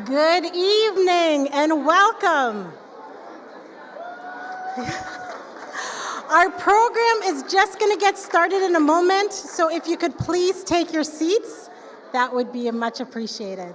Good evening and welcome. Our program is just going to get started in a moment, so if you could please take your seats, that would be much appreciated.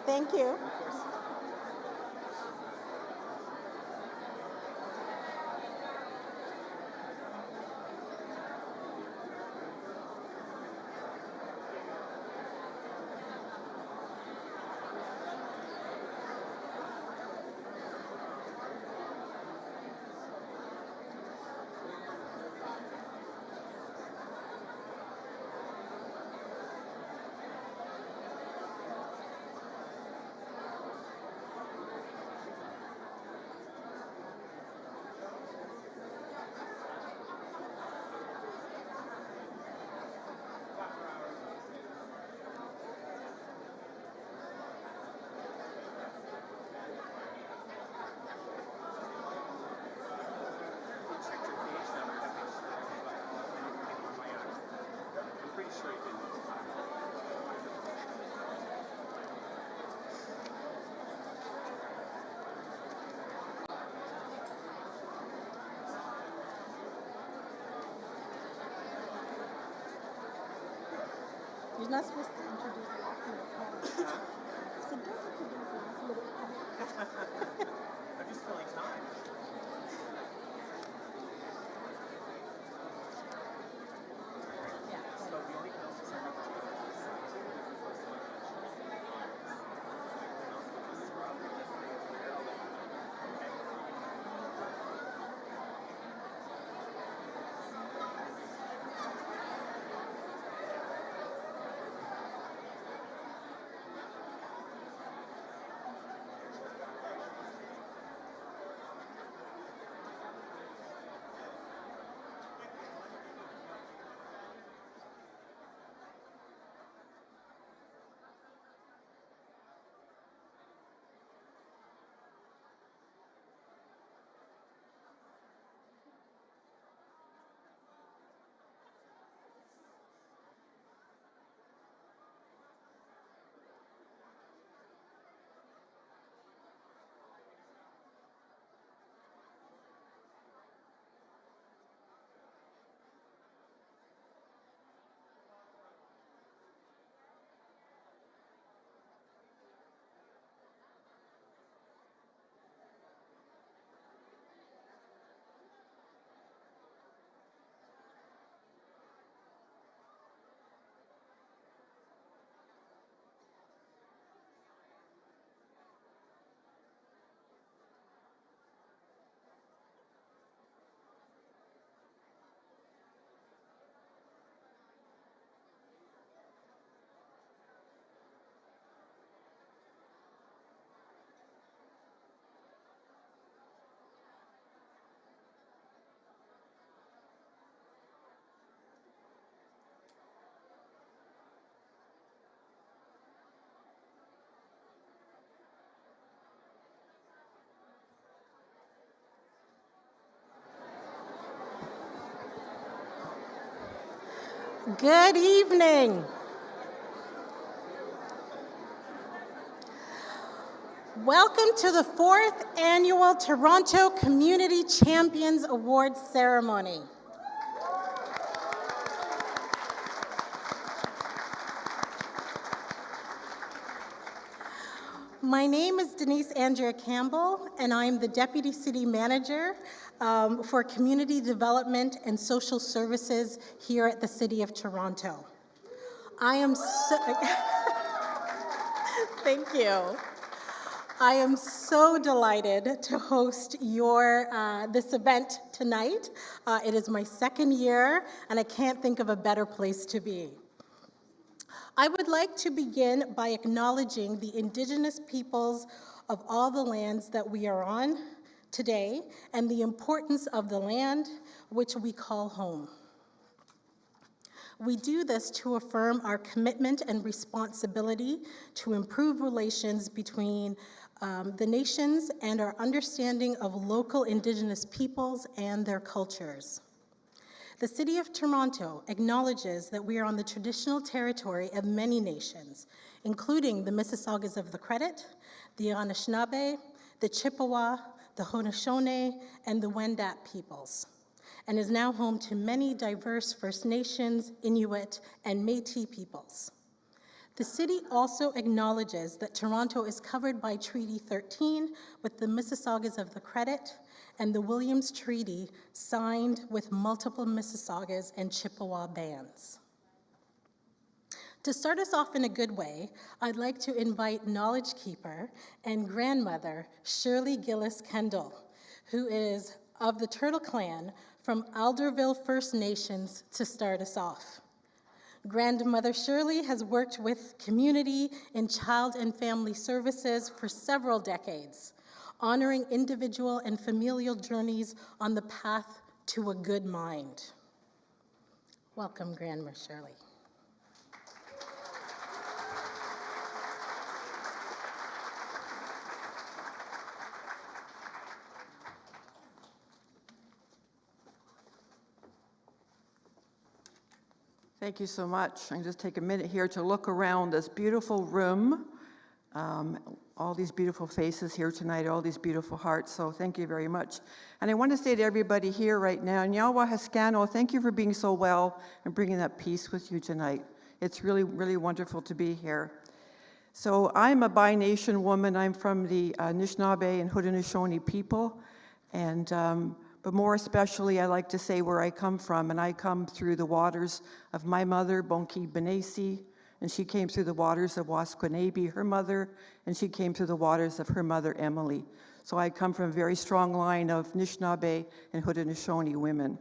Thank you. You're not supposed to introduce the last minute. So don't introduce the last minute. I'm just filling time. Yeah. So the only councils I have to do is the first one. Good evening. Welcome to the 4th Annual Toronto Community Champions Awards Ceremony. My name is Denise Andrea Campbell, and I'm the Deputy City Manager for Community Development and Social Services here at the City of Toronto. I am so... Thank you. I am so delighted to host this event tonight. It is my second year, and I can't think of a better place to be. I would like to begin by acknowledging the Indigenous peoples of all the lands that we are on today and the importance of the land which we call home. We do this to affirm our commitment and responsibility to improve relations between the nations and our understanding of local Indigenous peoples and their cultures. The City of Toronto acknowledges that we are on the traditional territory of many nations, including the Mississaugas of the Credit, the Anishinaabe, the Chippewa, the Haudenosaunee, and the Wendat peoples, and is now home to many diverse First Nations, Inuit, and Métis peoples. The city also acknowledges that Toronto is covered by Treaty 13 with the Mississaugas of the Credit and the Williams Treaty signed with multiple Mississaugas and Chippewa bands. To start us off in a good way, I'd like to invite knowledge keeper and grandmother Shirley Gillis Kendall, who is of the Turtle Clan from Alderville First Nations, to start us off. Grandmother Shirley has worked with community in child and family services for several decades, honoring individual and familial journeys on the path to a good mind. Welcome, Grandma Shirley. Thank you so much. I can just take a minute here to look around this beautiful room, all these beautiful faces here tonight, all these beautiful hearts, so thank you very much. And I want to say to everybody here right now, Nyawa Haskano, thank you for being so well and bringing that peace with you tonight. It's really, really wonderful to be here. So I'm a bi-nation woman. I'm from the Anishinaabe and Haudenosaunee people, and but more especially, I like to say where I come from, and I come through the waters of my mother, Bonki Benesi, and she came through the waters of Wasquenabe, her mother, and she came through the waters of her mother, Emily. So I come from a very strong line of Anishinaabe and Haudenosaunee women.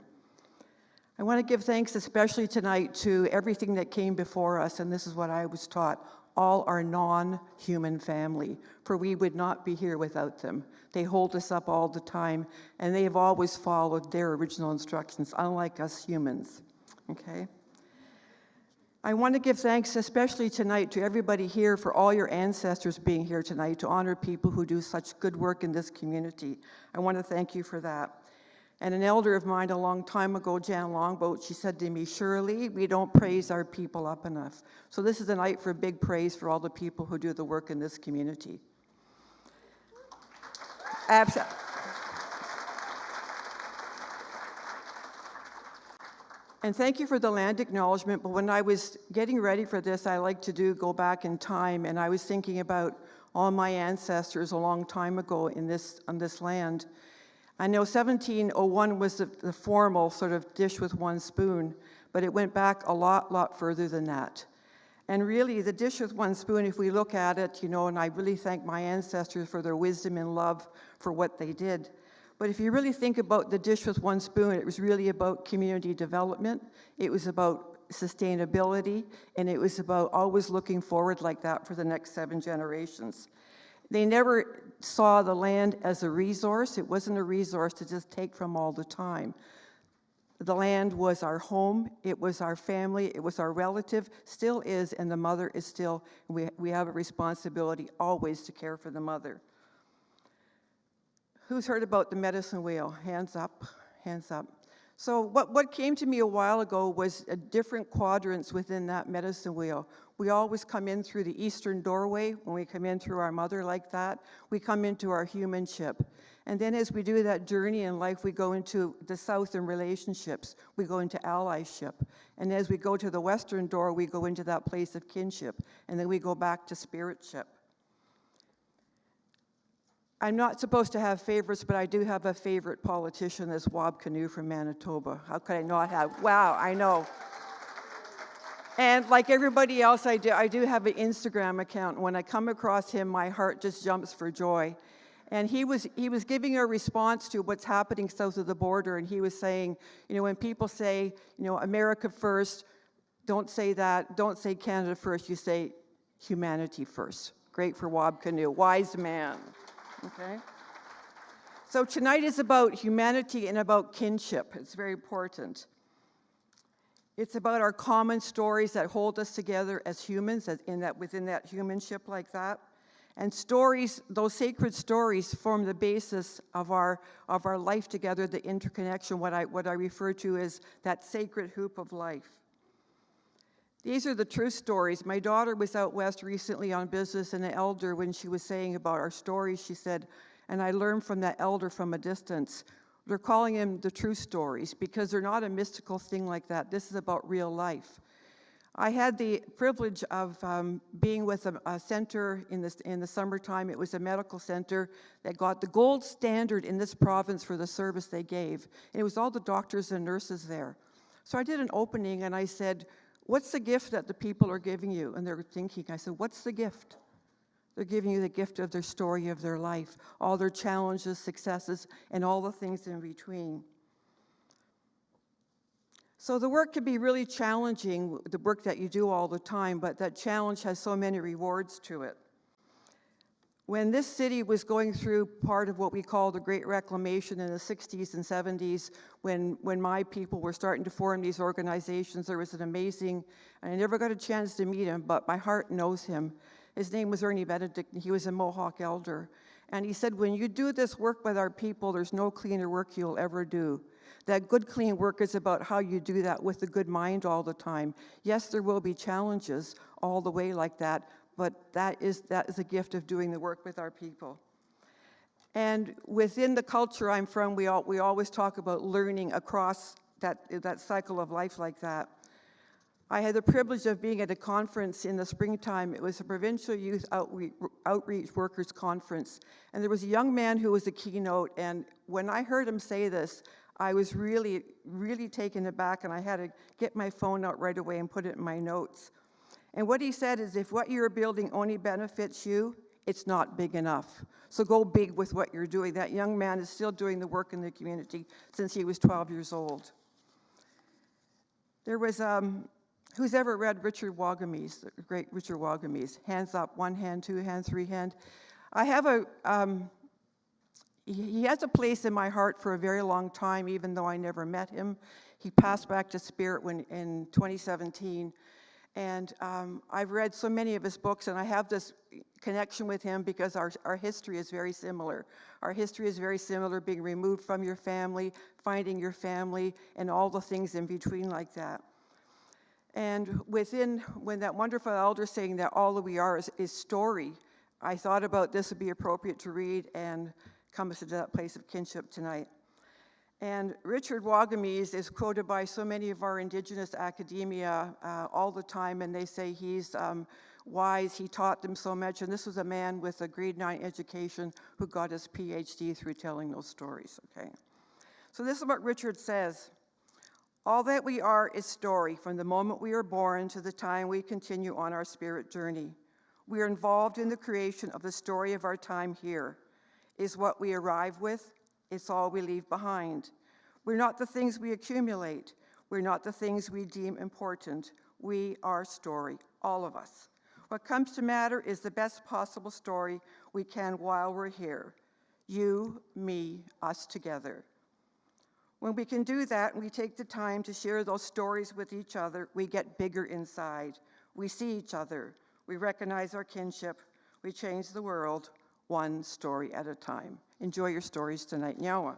I want to give thanks especially tonight to everything that came before us, and this is what I was taught, all our non-human family, for we would not be here without them. They hold us up all the time, and they have always followed their original instructions, unlike us humans, okay? I want to give thanks especially tonight to everybody here for all your ancestors being here tonight to honor people who do such good work in this community. I want to thank you for that. And an elder of mine a long time ago, Jan Longboat, she said to me, Shirley, we don't praise our people up enough. So this is a night for big praise for all the people who do the work in this community. And thank you for the land acknowledgement, but when I was getting ready for this, I like to go back in time, and I was thinking about all my ancestors a long time ago on this land. I know 1701 was the formal sort of dish with one spoon, but it went back a lot further than that. And really, the dish with one spoon, if we look at it, you know, and I really thank my ancestors for their wisdom and love for what they did. But if you really think about the dish with one spoon, it was really about community development, it was about sustainability, and it was about always looking forward like that for the next 7 generations. They never saw the land as a resource. It wasn't a resource to just take from all the time. The land was our home, it was our family, it was our relative, still is, and the mother is still, we have a responsibility always to care for the mother. Who's heard about the medicine wheel? Hands up, hands up. So what came to me a while ago was different quadrants within that medicine wheel. We always come in through the eastern doorway. When we come in through our mother like that, we come into our humanship. And then as we do that journey in life, we go into the south in relationships. We go into allyship. And as we go to the western door, we go into that place of kinship. And then we go back to spiritship. I'm not supposed to have favorites, but I do have a favorite politician, this Wab Canoe from Manitoba. How could I not have? Wow, I know. And like everybody else, I do have an Instagram account. When I come across him, my heart just jumps for joy. And he was giving a response to what's happening south of the border, and he was saying, when people say, America first, don't say that, don't say Canada first, you say humanity first. Great for Wab Canoe, wise man, okay? So tonight is about humanity and about kinship. It's very important. It's about our common stories that hold us together as humans, within that humanship like that. And stories, those sacred stories, form the basis of our life together, the interconnection, what I refer to as that sacred hoop of life. These are the true stories. My daughter was out west recently on business, and an elder, when she was saying about our stories, she said, and I learned from that elder from a distance, they're calling them the true stories because they're not a mystical thing like that. This is about real life. I had the privilege of being with a center in the summertime. It was a medical center that got the gold standard in this province for the service they gave. And it was all the doctors and nurses there. So I did an opening and I said, what's the gift that the people are giving you? And they're thinking, I said, what's the gift? They're giving you the gift of their story of their life, all their challenges, successes, and all the things in between. So the work can be really challenging, the work that you do all the time, but that challenge has so many rewards to it. When this city was going through part of what we call the Great Reclamation in the 60s and 70s, when my people were starting to form these organizations, there was an amazing, and I never got a chance to meet him, but my heart knows him. His name was Ernie Benedict, and he was a Mohawk elder. And he said, when you do this work with our people, there's no cleaner work you'll ever do. That good, clean work is about how you do that with a good mind all the time. Yes, there will be challenges all the way like that, but that is a gift of doing the work with our people. And within the culture I'm from, we always talk about learning across that cycle of life like that. I had the privilege of being at a conference in the springtime. It was a provincial youth outreach workers conference. And there was a young man who was a keynote. And when I heard him say this, I was really, really taken aback. And I had to get my phone out right away and put it in my notes. And what he said is, if what you're building only benefits you, it's not big enough. So go big with what you're doing. That young man is still doing the work in the community since he was 12 years old. There was... Who's ever read Richard Wagamese, the great Richard Wagamese? Hands up, 1 hand, 2 hand, 3 hand. I have he has a place in my heart for a very long time, even though I never met him. He passed back to spirit in 2017. And I've read so many of his books, and I have this connection with him because our history is very similar. Our history is very similar, being removed from your family, finding your family, and all the things in between like that. And when that wonderful elder saying that all that we are is story, I thought about this would be appropriate to read and come to that place of kinship tonight. And Richard Wagamese is quoted by so many of our Indigenous academia all the time, and they say he's wise, he taught them so much, and this was a man with a grade 9 education who got his PhD through telling those stories, okay? So this is what Richard says. All that we are is story, from the moment we are born to the time we continue on our spirit journey. We are involved in the creation of the story of our time here. Is what we arrive with, it's all we leave behind. We're not the things we accumulate. We're not the things we deem important. We are story, all of us. What comes to matter is the best possible story we can while we're here. You, me, us together. When we can do that and we take the time to share those stories with each other, we get bigger inside. We see each other. We recognize our kinship. We change the world one story at a time. Enjoy your stories tonight. Nyawa.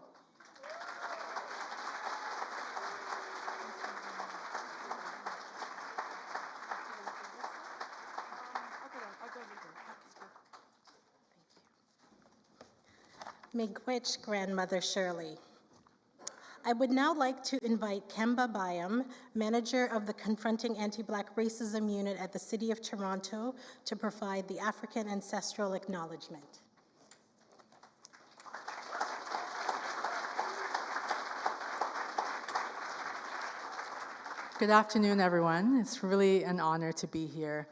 Miigwech grandmother Shirley. I would now like to invite Kemba Byam, manager of the Confronting Anti-Black Racism Unit at the City of Toronto, to provide the African ancestral acknowledgement. Good afternoon, everyone. It's really an honor to be here.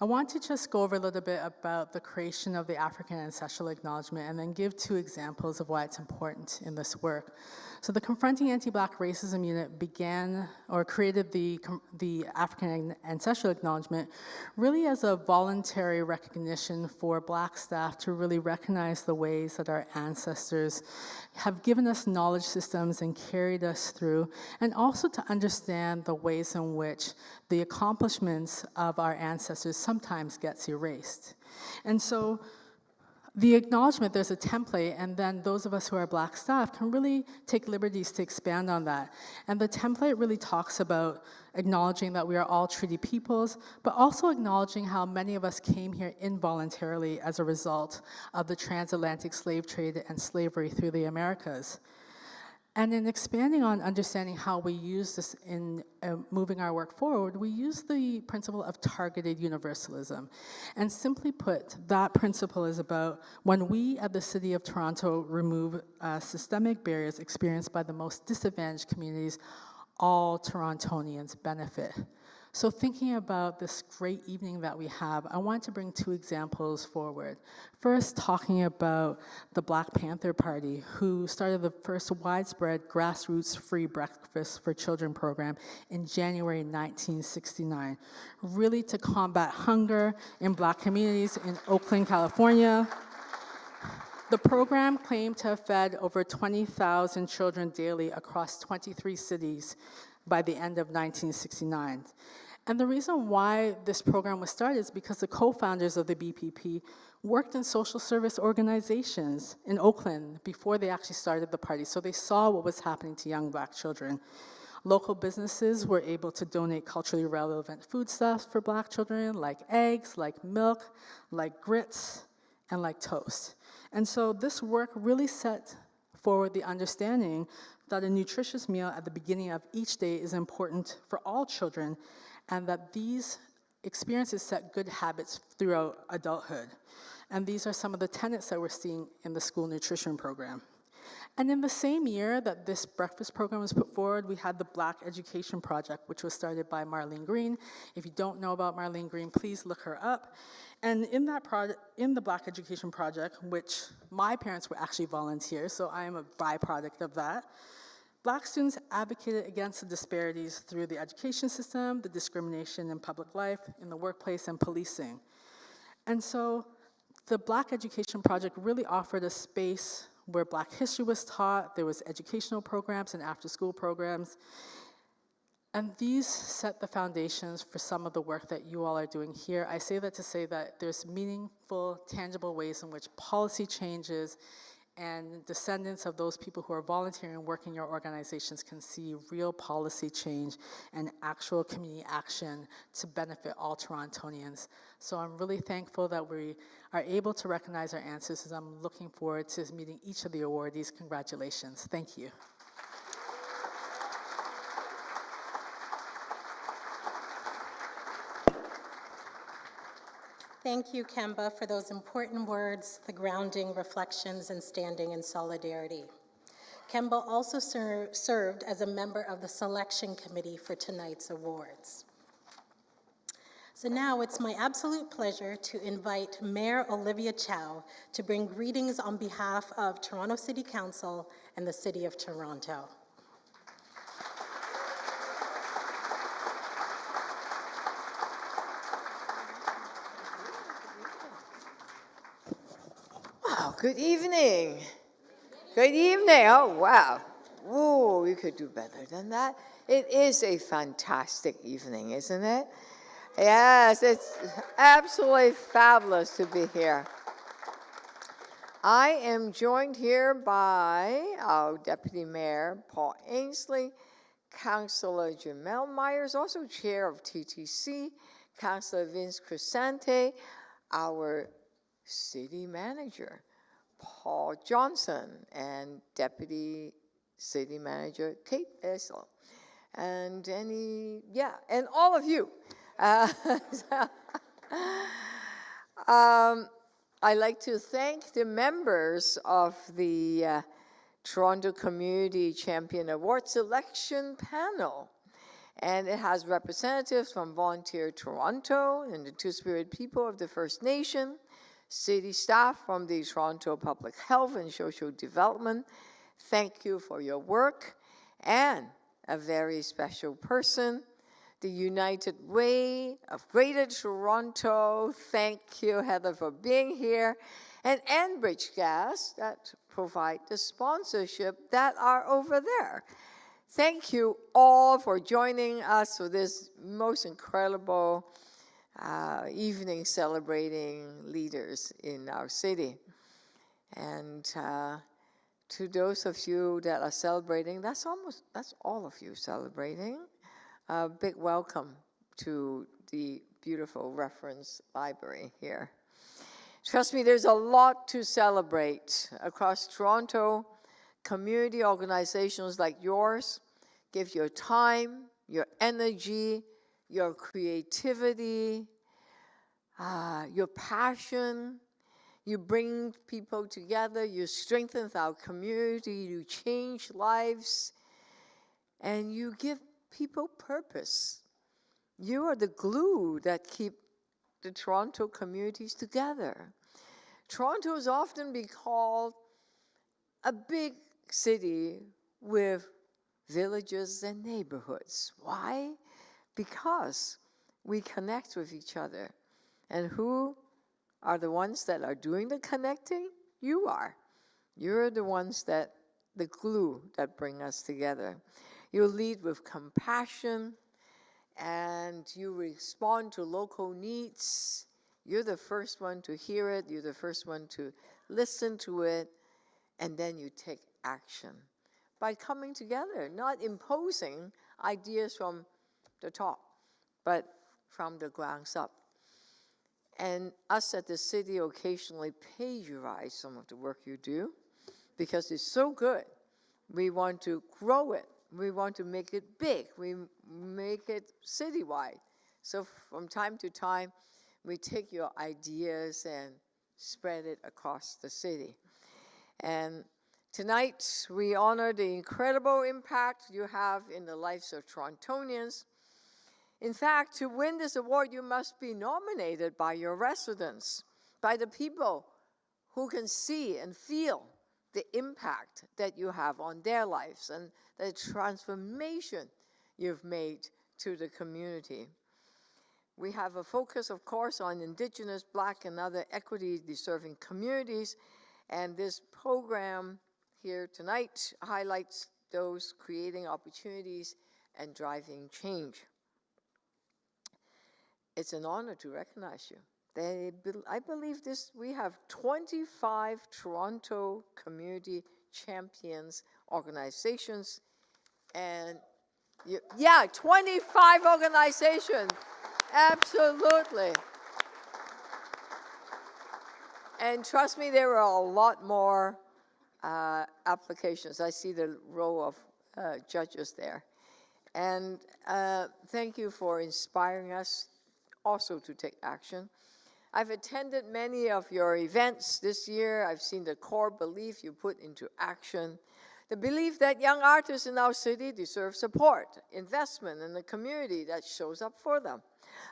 I want to just go over a little bit about the creation of the African Ancestral Acknowledgement and then give 2 examples of why it's important in this work. So the Confronting Anti-Black Racism Unit began or created the African Ancestral Acknowledgement really as a voluntary recognition for Black staff to really recognize the ways that our ancestors have given us knowledge systems and carried us through, and also to understand the ways in which the accomplishments of our ancestors sometimes gets erased. And so the acknowledgement, there's a template, and then those of us who are Black staff can really take liberties to expand on that. And the template really talks about acknowledging that we are all treaty peoples, but also acknowledging how many of us came here involuntarily as a result of the transatlantic slave trade and slavery through the Americas. And in expanding on understanding how we use this in moving our work forward, we use the principle of targeted universalism. And simply put, that principle is about when we at the City of Toronto remove systemic barriers experienced by the most disadvantaged communities, all Torontonians benefit. So thinking about this great evening that we have, I want to bring 2 examples forward. First, talking about the Black Panther Party, who started the first widespread grassroots free breakfast for children program in January 1969, really to combat hunger in Black communities in Oakland, California. The program claimed to have fed over 20,000 children daily across 23 cities by the end of 1969. And the reason why this program was started is because the co-founders of the BPP worked in social service organizations in Oakland before they actually started the party, so they saw what was happening to young Black children. Local businesses were able to donate culturally relevant foodstuffs for Black children, like eggs, like milk, like grits, and like toast. And so this work really set forward the understanding that a nutritious meal at the beginning of each day is important for all children, and that these experiences set good habits throughout adulthood. And these are some of the tenets that we're seeing in the school nutrition program. And in the same year that this breakfast program was put forward, we had the Black Education Project, which was started by Marlene Green. If you don't know about Marlene Green, please look her up. And in that in the Black Education Project, which my parents were actually volunteers, so I am a byproduct of that, Black students advocated against the disparities through the education system, the discrimination in public life, in the workplace, and policing. And so the Black Education Project really offered a space where Black history was taught, there was educational programs and after-school programs, and these set the foundations for some of the work that you all are doing here. I say that to say that there's meaningful, tangible ways in which policy changes and descendants of those people who are volunteering and working in your organizations can see real policy change and actual community action to benefit all Torontonians. So I'm really thankful that we are able to recognize our ancestors. I'm looking forward to meeting each of the awardees. Congratulations. Thank you. Thank you, Kemba, for those important words, the grounding, reflections, and standing in solidarity. Kemba also served as a member of the selection committee for tonight's awards. So now it's my absolute pleasure to invite Mayor Olivia Chow to bring greetings on behalf of Toronto City Council and the City of Toronto. Wow, good evening. Good evening. Oh, wow. Whoa, we could do better than that. It is a fantastic evening, isn't it? Yes, it's absolutely fabulous to be here. I am joined here by our Deputy Mayor, Paul Ainsley, Councillor Jamel Myers, also Chair of TTC, Councillor Vince Crescente, our City Manager, Paul Johnson, and Deputy City Manager Kate Essel, and and all of you. I'd like to thank the members of the Toronto Community Champion Award Selection Panel. And it has representatives from Volunteer Toronto and the Two-Spirit people of the First Nation, city staff from the Toronto Public Health and Social Development. Thank you for your work. And a very special person, the United Way of Greater Toronto. Thank you, Heather, for being here. And Enbridge Gas that provide the sponsorship that are over there. Thank you all for joining us for this most incredible evening celebrating leaders in our city. And to those of you that are celebrating, that's all of you celebrating. A big welcome to the beautiful reference library here. Trust me, there's a lot to celebrate across Toronto. Community organizations like yours give your time, your energy, your creativity, your passion. You bring people together, you strengthen our community, you change lives, and you give people purpose. You are the glue that keep the Toronto communities together. Toronto is often be called a big city with villages and neighborhoods. Why? Because we connect with each other. And who are the ones that are doing the connecting? You are. You're the ones that, the glue that bring us together. You lead with compassion and you respond to local needs. You're the first one to hear it. You're the first one to listen to it. And then you take action by coming together, not imposing ideas from the top, but from the grounds up. And us at the city occasionally plagiarize some of the work you do because it's so good. We want to grow it. We want to make it big. We make it citywide. So from time to time, we take your ideas and spread it across the city. And tonight, we honor the incredible impact you have in the lives of Torontonians. In fact, to win this award, you must be nominated by your residents, by the people who can see and feel the impact that you have on their lives and the transformation you've made to the community. We have a focus, of course, on Indigenous, Black, and other equity-deserving communities, and this program here tonight highlights those creating opportunities and driving change. It's an honor to recognize you. I believe we have 25 Toronto Community Champions organizations, and 25 organizations, absolutely. And trust me, there are a lot more applications. I see the row of judges there. And thank you for inspiring us also to take action. I've attended many of your events this year. I've seen the core belief you put into action. The belief that young artists in our city deserve support, investment in the community that shows up for them.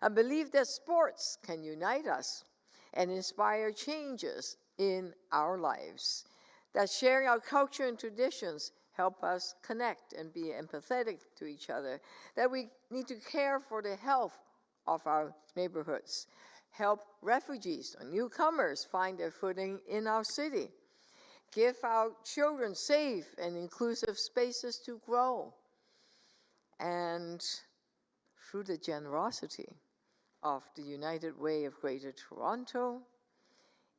A belief that sports can unite us and inspire changes in our lives. That sharing our culture and traditions help us connect and be empathetic to each other. That we need to care for the health of our neighborhoods. Help refugees and newcomers find their footing in our city. Give our children safe and inclusive spaces to grow. And through the generosity of the United Way of Greater Toronto,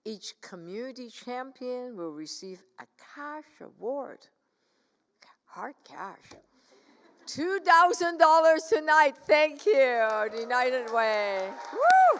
each community champion will receive a cash award, hard cash, $2,000 tonight. Thank you, the United Way. Woo!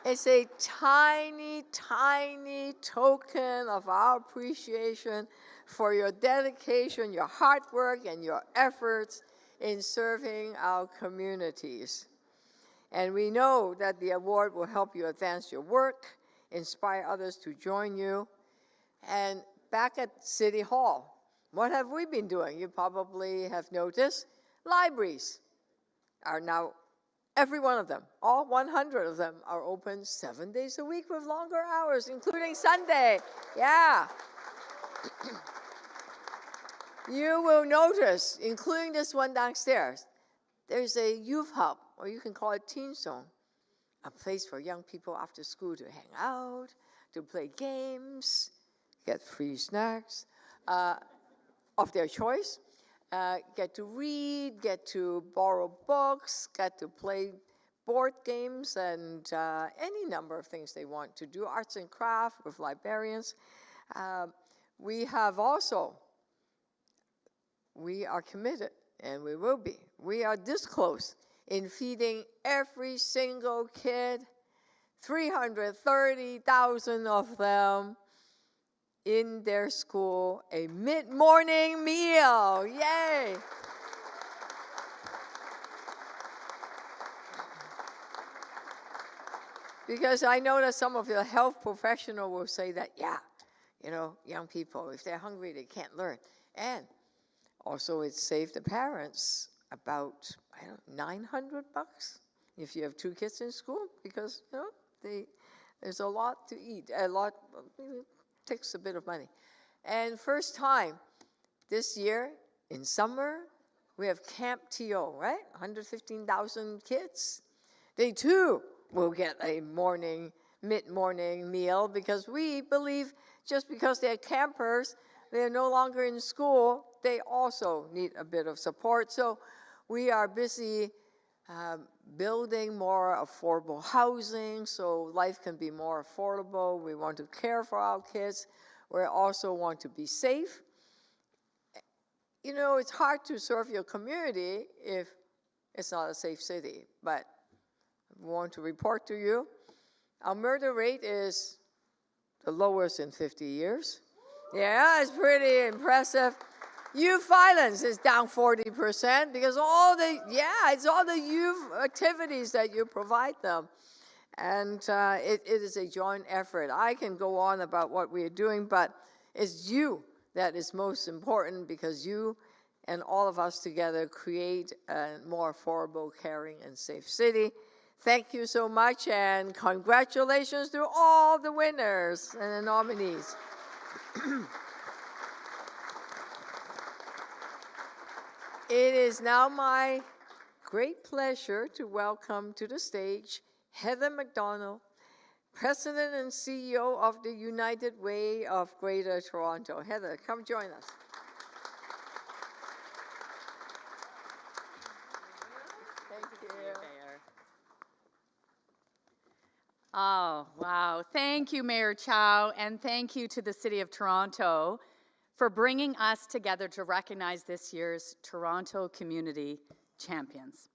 It's a tiny, tiny token of our appreciation for your dedication, your hard work, and your efforts in serving our communities. And we know that the award will help you advance your work, inspire others to join you, and back at City Hall, what have we been doing? You probably have noticed libraries are now, every one of them, all 100 of them are open 7 days a week with longer hours, including Sunday. Yeah. You will notice, including this one downstairs, there's a youth hub, or you can call it teen zone, a place for young people after school to hang out, to play games, get free snacks of their choice, get to read, get to borrow books, get to play board games, and any number of things they want to do, arts and craft with librarians. We have also, we are committed, and we will be. We are this close in feeding every single kid, 330,000 of them, in their school, a mid-morning meal. Yay! Because I know that some of the health professionals will say that, yeah, you know, young people, if they're hungry, they can't learn. And also it saved the parents about, I don't know, $900 if you have 2 kids in school, because, you know, there's a lot to eat, it takes a bit of money. And first time this year in summer, we have Camp TO, right? 115,000 kids. They too will get a mid-morning meal, because we believe just because they're campers, they're no longer in school, they also need a bit of support. So we are busy building more affordable housing so life can be more affordable. We want to care for our kids. We also want to be safe. You know, it's hard to serve your community if it's not a safe city, but we want to report to you. Our murder rate is the lowest in 50 years. Yeah, it's pretty impressive. Youth violence is down 40% because it's all the youth activities that you provide them. And it is a joint effort. I can go on about what we are doing, but it's you that is most important, because you and all of us together create a more affordable, caring, and safe city. Thank you so much, and congratulations to all the winners and the nominees. It is now my great pleasure to welcome to the stage Heather McDonald, President and CEO of the United Way of Greater Toronto. Heather, come join us. Thank you. Oh, wow. Thank you, Mayor Chow, and thank you to the City of Toronto for bringing us together to recognize this year's Toronto Community Champions.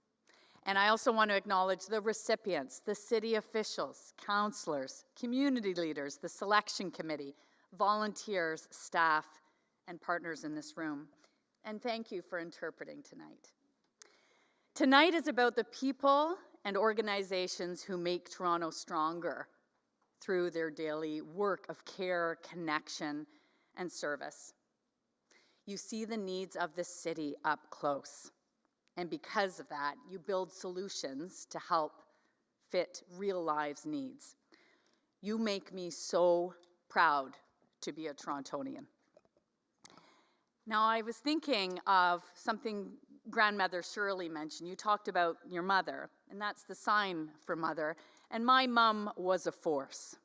And I also want to acknowledge the recipients, the city officials, councillors, community leaders, the selection committee, volunteers, staff, and partners in this room. And thank you for interpreting tonight. Tonight is about the people and organizations who make Toronto stronger through their daily work of care, connection, and service. You see the needs of the city up close. And because of that, you build solutions to help fit real lives' needs. You make me so proud to be a Torontonian. Now, I was thinking of something grandmother Shirley mentioned. You talked about your mother, and that's the sign for mother. And my mom was a force.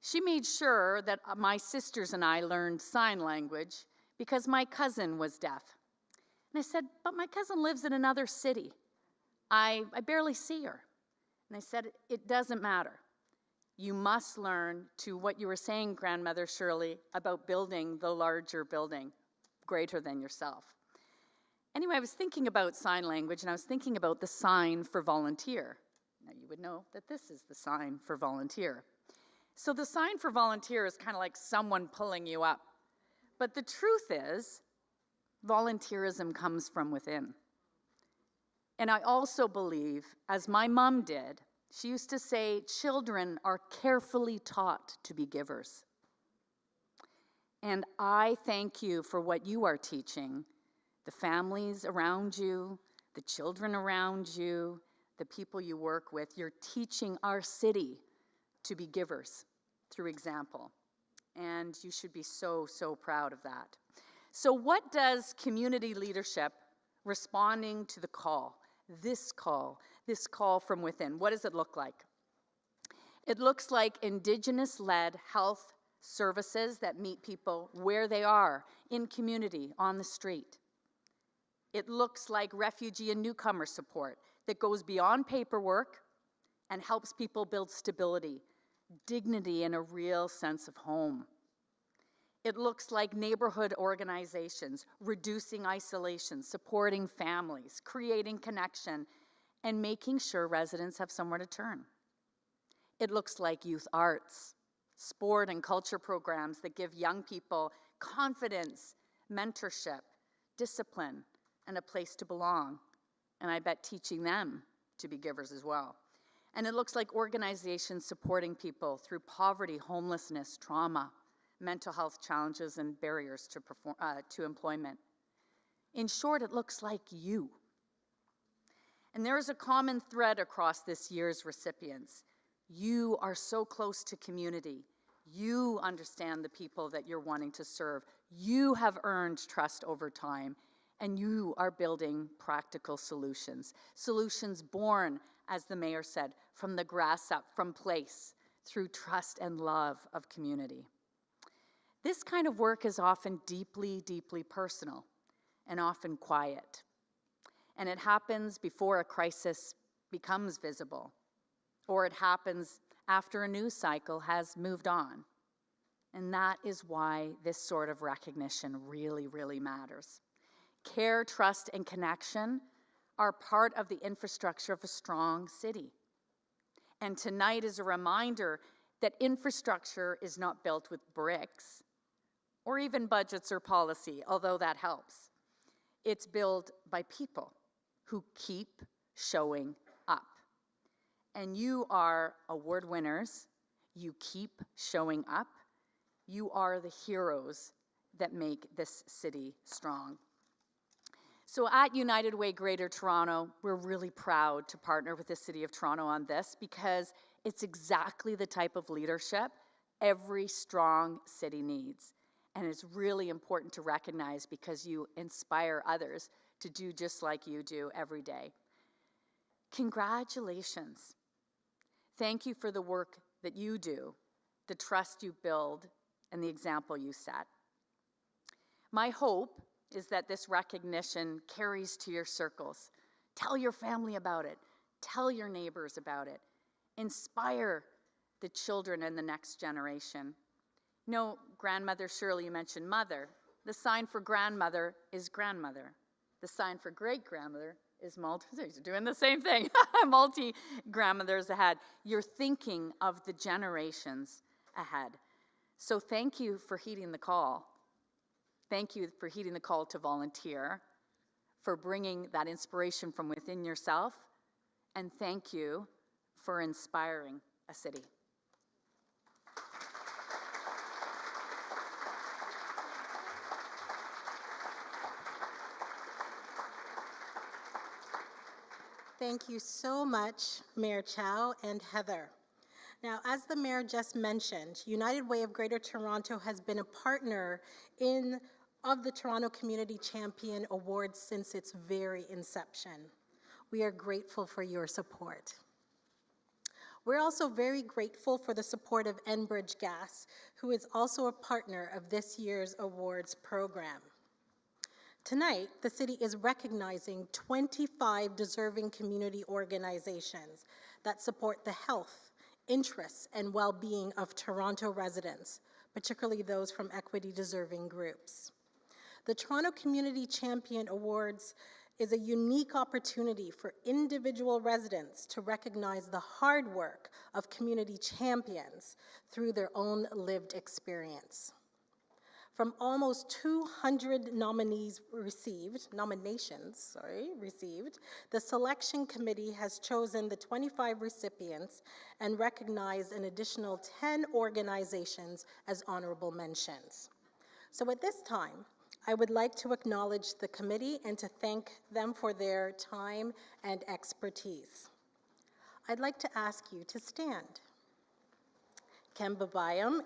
She made sure that my sisters and I learned sign language because my cousin was deaf. And I said, but my cousin lives in another city. I barely see her. And I said, it doesn't matter. You must learn to what you were saying, grandmother Shirley, about building the larger building, greater than yourself. Anyway, I was thinking about sign language, and I was thinking about the sign for volunteer. Now, you would know that this is the sign for volunteer. So the sign for volunteer is kind of like someone pulling you up. But the truth is, volunteerism comes from within. And I also believe, as my mom did, she used to say, children are carefully taught to be givers. And I thank you for what you are teaching the families around you, the children around you, the people you work with. You're teaching our city to be givers through example. And you should be so, so proud of that. So what does community leadership responding to the this call from within, what does it look like? It looks like Indigenous-led health services that meet people where they are, in community, on the street. It looks like refugee and newcomer support that goes beyond paperwork and helps people build stability, dignity, and a real sense of home. It looks like neighborhood organizations, reducing isolation, supporting families, creating connection, and making sure residents have somewhere to turn. It looks like youth arts, sport and culture programs that give young people confidence, mentorship, discipline, and a place to belong. And I bet teaching them to be givers as well. And it looks like organizations supporting people through poverty, homelessness, trauma, mental health challenges, and barriers to employment. In short, it looks like you. And there is a common thread across this year's recipients. You are so close to community. You understand the people that you're wanting to serve. You have earned trust over time, and you are building practical solutions. Solutions born, as the mayor said, from the grass up, from place, through trust and love of community. This kind of work is often deeply, deeply personal and often quiet. And it happens before a crisis becomes visible, or it happens after a news cycle has moved on. And that is why this sort of recognition really, really matters. Care, trust, and connection are part of the infrastructure of a strong city. And tonight is a reminder that infrastructure is not built with bricks or even budgets or policy, although that helps. It's built by people who keep showing up. And you are award winners. You keep showing up. You are the heroes that make this city strong. So at United Way Greater Toronto, we're really proud to partner with the City of Toronto on this because it's exactly the type of leadership every strong city needs. And it's really important to recognize because you inspire others to do just like you do every day. Congratulations. Thank you for the work that you do, the trust you build, and the example you set. My hope is that this recognition carries to your circles. Tell your family about it. Tell your neighbors about it. Inspire the children and the next generation. You know, grandmother Shirley, you mentioned mother. The sign for grandmother is grandmother. The sign for great-grandmother is you're doing the same thing. Multi-grandmothers ahead. You're thinking of the generations ahead. So thank you for heeding the call. Thank you for heeding the call to volunteer, for bringing that inspiration from within yourself, and thank you for inspiring a city. Thank you so much, Mayor Chow and Heather. Now, as the mayor just mentioned, United Way of Greater Toronto has been a partner of the Toronto Community Champion Awards since its very inception. We are grateful for your support. We're also very grateful for the support of Enbridge Gas, who is also a partner of this year's awards program. Tonight, the city is recognizing 25 deserving community organizations that support the health, interests, and well-being of Toronto residents, particularly those from equity-deserving groups. The Toronto Community Champion Awards is a unique opportunity for individual residents to recognize the hard work of community champions through their own lived experience. From almost 200 nominations received, the selection committee has chosen the 25 recipients and recognized an additional 10 organizations as honorable mentions. So at this time, I would like to acknowledge the committee and to thank them for their time and expertise. I'd like to ask you to stand. Kemba Byam,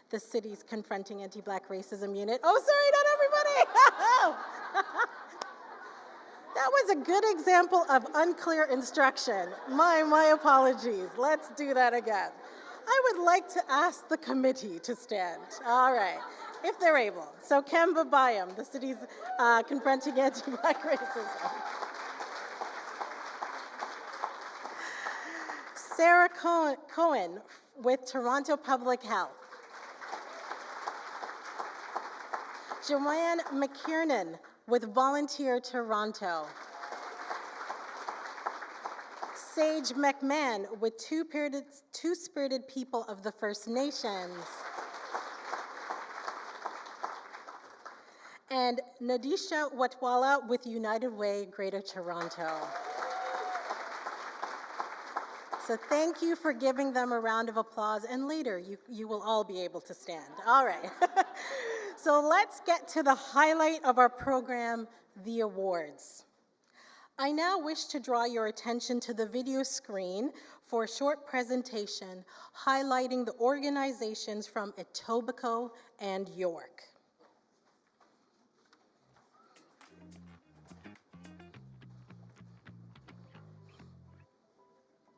the city's Confronting Anti-Black Racism Unit. Oh, sorry, not everybody. That was a good example of unclear instruction. My apologies. Let's do that again. I would like to ask the committee to stand. All right, if they're able. So Kemba Byam, the city's Confronting Anti-Black Racism. Sarah Cohen with Toronto Public Health. Joanne McKiernan with Volunteer Toronto. Sage McMahon with Two-Spirited People of the First Nations. And Nadisha Watwala with United Way Greater Toronto. So thank you for giving them a round of applause, and later you will all be able to stand. All right. So let's get to the highlight of our program, the awards. I now wish to draw your attention to the video screen for a short presentation highlighting the organizations from Etobicoke and York.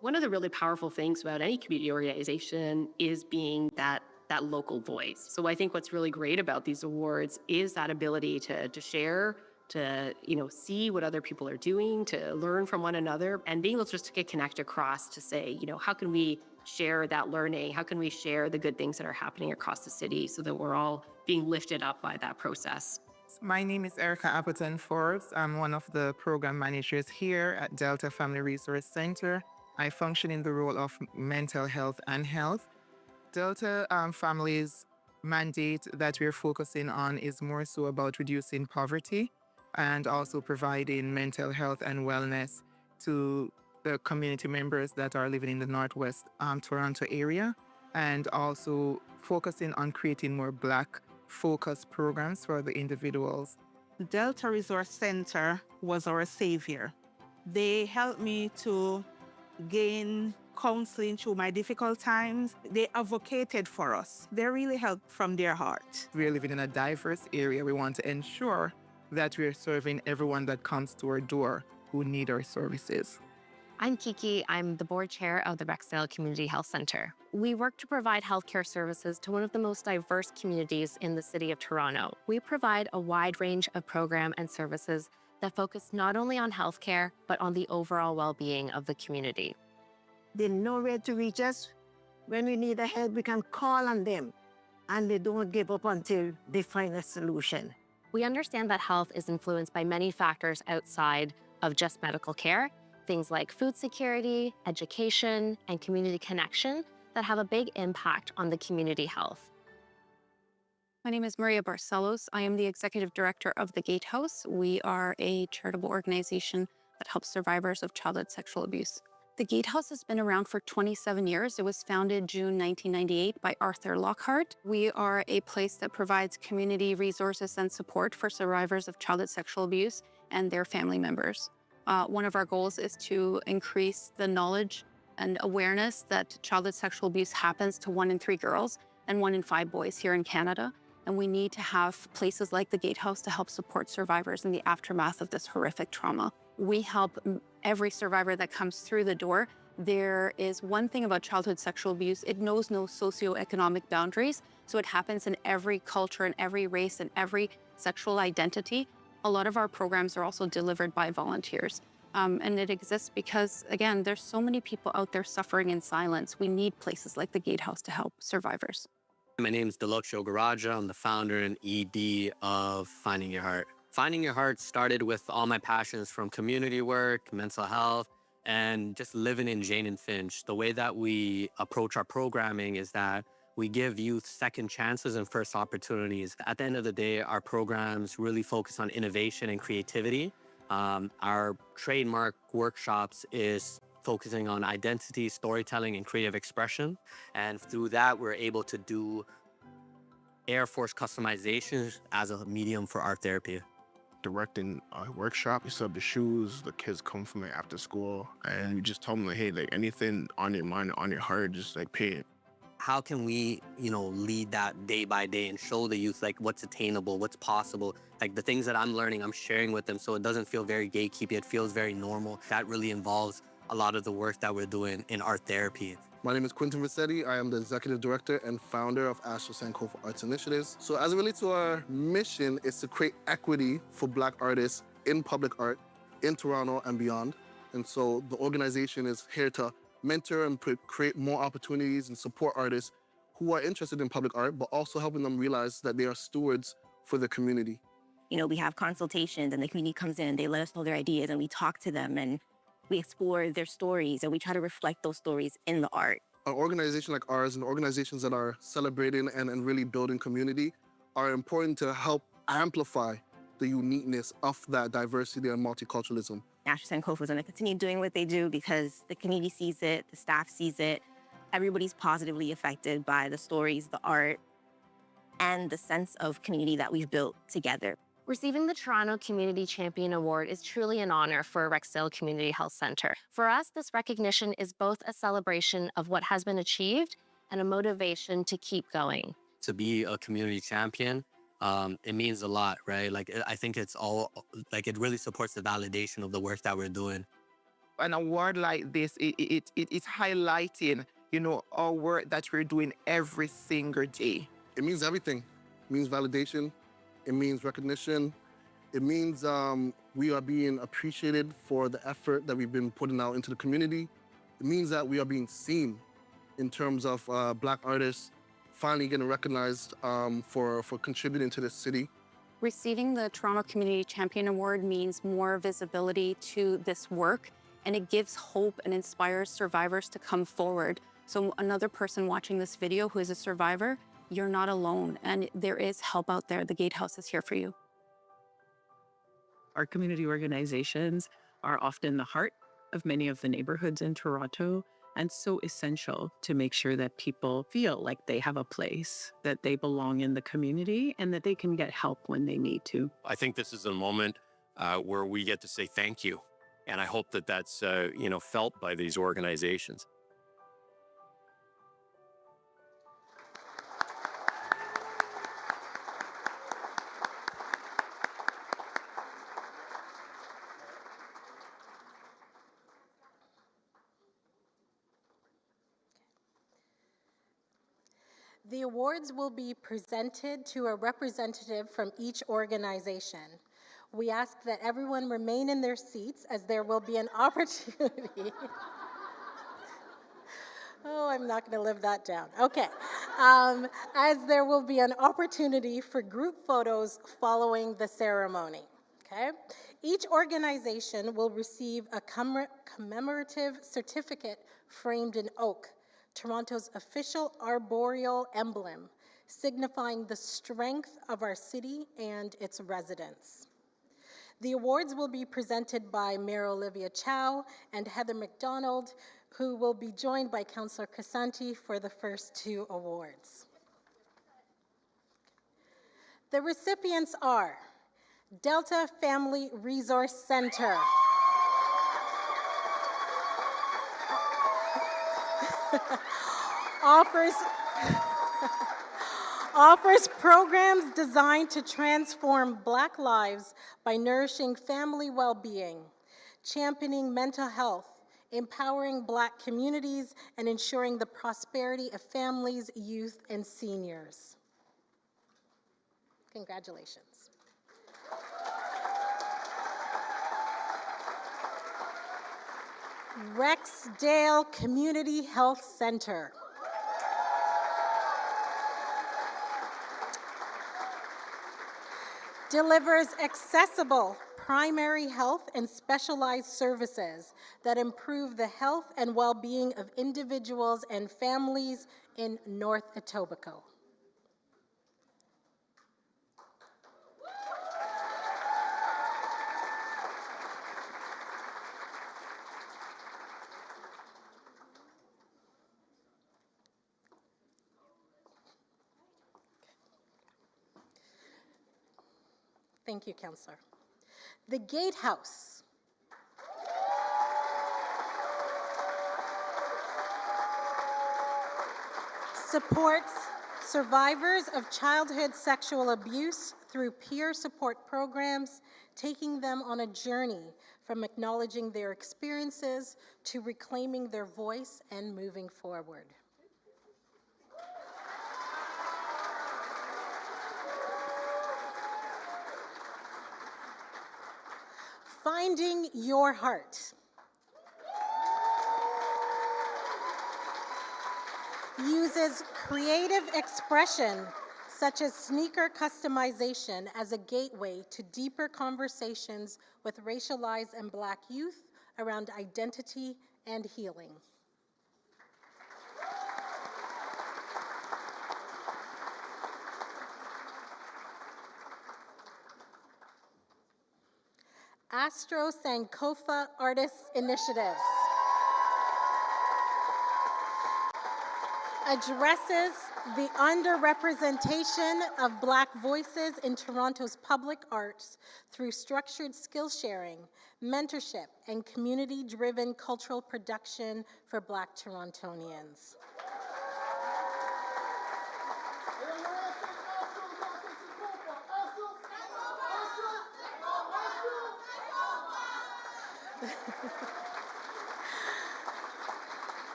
One of the really powerful things about any community organization is being that local voice. So I think what's really great about these awards is that ability to share, to see what other people are doing, to learn from one another, and being able just to get connected across to say, how can we share that learning? How can we share the good things that are happening across the city so that we're all being lifted up by that process? My name is Erica Appleton Forbes. I'm one of the program managers here at Delta Family Resource Center. I function in the role of mental health and health. Delta Families' mandate that we're focusing on is more so about reducing poverty and also providing mental health and wellness to the community members that are living in the Northwest Toronto area, and also focusing on creating more Black focused programs for the individuals. The Delta Resource Center was our savior. They helped me to gain counseling through my difficult times. They advocated for us. They really helped from their heart. We're living in a diverse area. We want to ensure that we're serving everyone that comes to our door who need our services. I'm Kiki. I'm the board chair of the Rexdale Community Health Center. We work to provide healthcare services to one of the most diverse communities in the city of Toronto. We provide a wide range of programs and services that focus not only on healthcare, but on the overall well-being of the community. They know where to reach us. When we need help, we can call on them, and they don't give up until they find a solution. We understand that health is influenced by many factors outside of just medical care, things like food security, education, and community connection that have a big impact on the community health. My name is Maria Barcelos. I am the executive director of the Gatehouse. We are a charitable organization that helps survivors of childhood sexual abuse. The Gatehouse has been around for 27 years. It was founded June 1998 by Arthur Lockhart. We are a place that provides community resources and support for survivors of childhood sexual abuse and their family members. One of our goals is to increase the knowledge and awareness that childhood sexual abuse happens to 1 in 3 girls and 1 in 5 boys here in Canada. And we need to have places like the Gatehouse to help support survivors in the aftermath of this horrific trauma. We help every survivor that comes through the door. There is one thing about childhood sexual abuse: it knows no socioeconomic boundaries. So it happens in every culture, in every race, and every sexual identity. A lot of our programs are also delivered by volunteers. And it exists because, again, there's so many people out there suffering in silence. We need places like the Gatehouse to help survivors. My name is Dilok Shogaraja. I'm the founder and ED of Finding Your Heart. Finding Your Heart started with all my passions from community work, mental health, and just living in Jane and Finch. The way that we approach our programming is that we give youth second chances and first opportunities. At the end of the day, our programs really focus on innovation and creativity. Our trademark workshops is focusing on identity, storytelling, and creative expression. And through that, we're able to do Air Force customization as a medium for art therapy. Directing a workshop, you set up the shoes, the kids come from it after school, and you just tell them, like, hey, like anything on your mind, on your heart, just like pay it. How can we, lead that day by day and show the youth like what's attainable, what's possible, like the things that I'm learning, I'm sharing with them, so it doesn't feel very gatekeepy, it feels very normal. That really involves a lot of the work that we're doing in art therapy. My name is Quentin Rossetti. I am the Executive Director and founder of Astral Sankofa Arts Initiatives. So as it relates to our mission, is to create equity for Black artists in public art in Toronto and beyond. And so the organization is here to mentor and create more opportunities and support artists who are interested in public art, but also helping them realize that they are stewards for the community. We have consultations and the community comes in, they let us know their ideas and we talk to them and we explore their stories and we try to reflect those stories in the art. An organization like ours and organizations that are celebrating and really building community are important to help amplify the uniqueness of that diversity and multiculturalism. Astral Sankofa is going to continue doing what they do because the community sees it, the staff sees it, everybody's positively affected by the stories, the art, and the sense of community that we've built together. Receiving the Toronto Community Champion Award is truly an honor for Rexdale Community Health Centre. For us, this recognition is both a celebration of what has been achieved and a motivation to keep going. To be a community champion, it means a lot, right? Like, I think it's all, like, it really supports the validation of the work that we're doing. An award like this, it is highlighting, our work that we're doing every single day. It means everything. It means validation. It means recognition. It means we are being appreciated for the effort that we've been putting out into the community. It means that we are being seen in terms of Black artists finally getting recognized for contributing to this city. Receiving the Toronto Community Champion Award means more visibility to this work, and it gives hope and inspires survivors to come forward. So another person watching this video who is a survivor, you're not alone, and there is help out there. The Gatehouse is here for you. Our community organizations are often the heart of many of the neighborhoods in Toronto, and so essential to make sure that people feel like they have a place, that they belong in the community, and that they can get help when they need to. I think this is a moment where we get to say thank you, and I hope that that's felt by these organizations. The awards will be presented to a representative from each organization. We ask that everyone remain in their seats as there will be an opportunity. Oh, I'm not going to live that down. Okay. As there will be an opportunity for group photos following the ceremony. Okay. Each organization will receive a commemorative certificate framed in oak, Toronto's official arboreal emblem, signifying the strength of our city and its residents. The awards will be presented by Mayor Olivia Chow and Heather McDonald, who will be joined by Councillor Crisanti for the first two awards. The recipients are Delta Family Resource Center, offers programs designed to transform Black lives by nourishing family well-being, championing mental health, empowering Black communities, and ensuring the prosperity of families, youth, and seniors. Congratulations. Rexdale Community Health Center. Delivers accessible primary health and specialized services that improve the health and well-being of individuals and families in North Etobicoke. Thank you, Counselor. The Gatehouse. Supports survivors of childhood sexual abuse through peer support programs, taking them on a journey from acknowledging their experiences to reclaiming their voice and moving forward. Finding Your Heart. Uses creative expression such as sneaker customization as a gateway to deeper conversations with racialized and Black youth around identity and healing. Astro Sankofa Artists Initiatives addresses the underrepresentation of Black voices in Toronto's public arts through structured skill sharing, mentorship, and community-driven cultural production for Black Torontonians.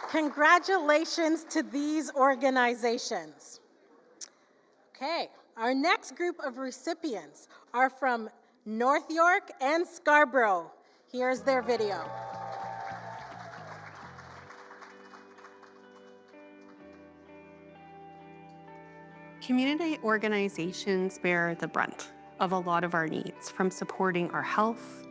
Congratulations to these organizations. Okay, our next group of recipients are from North York and Scarborough. Here's their video. Community organizations bear the brunt of a lot of our needs, from supporting our health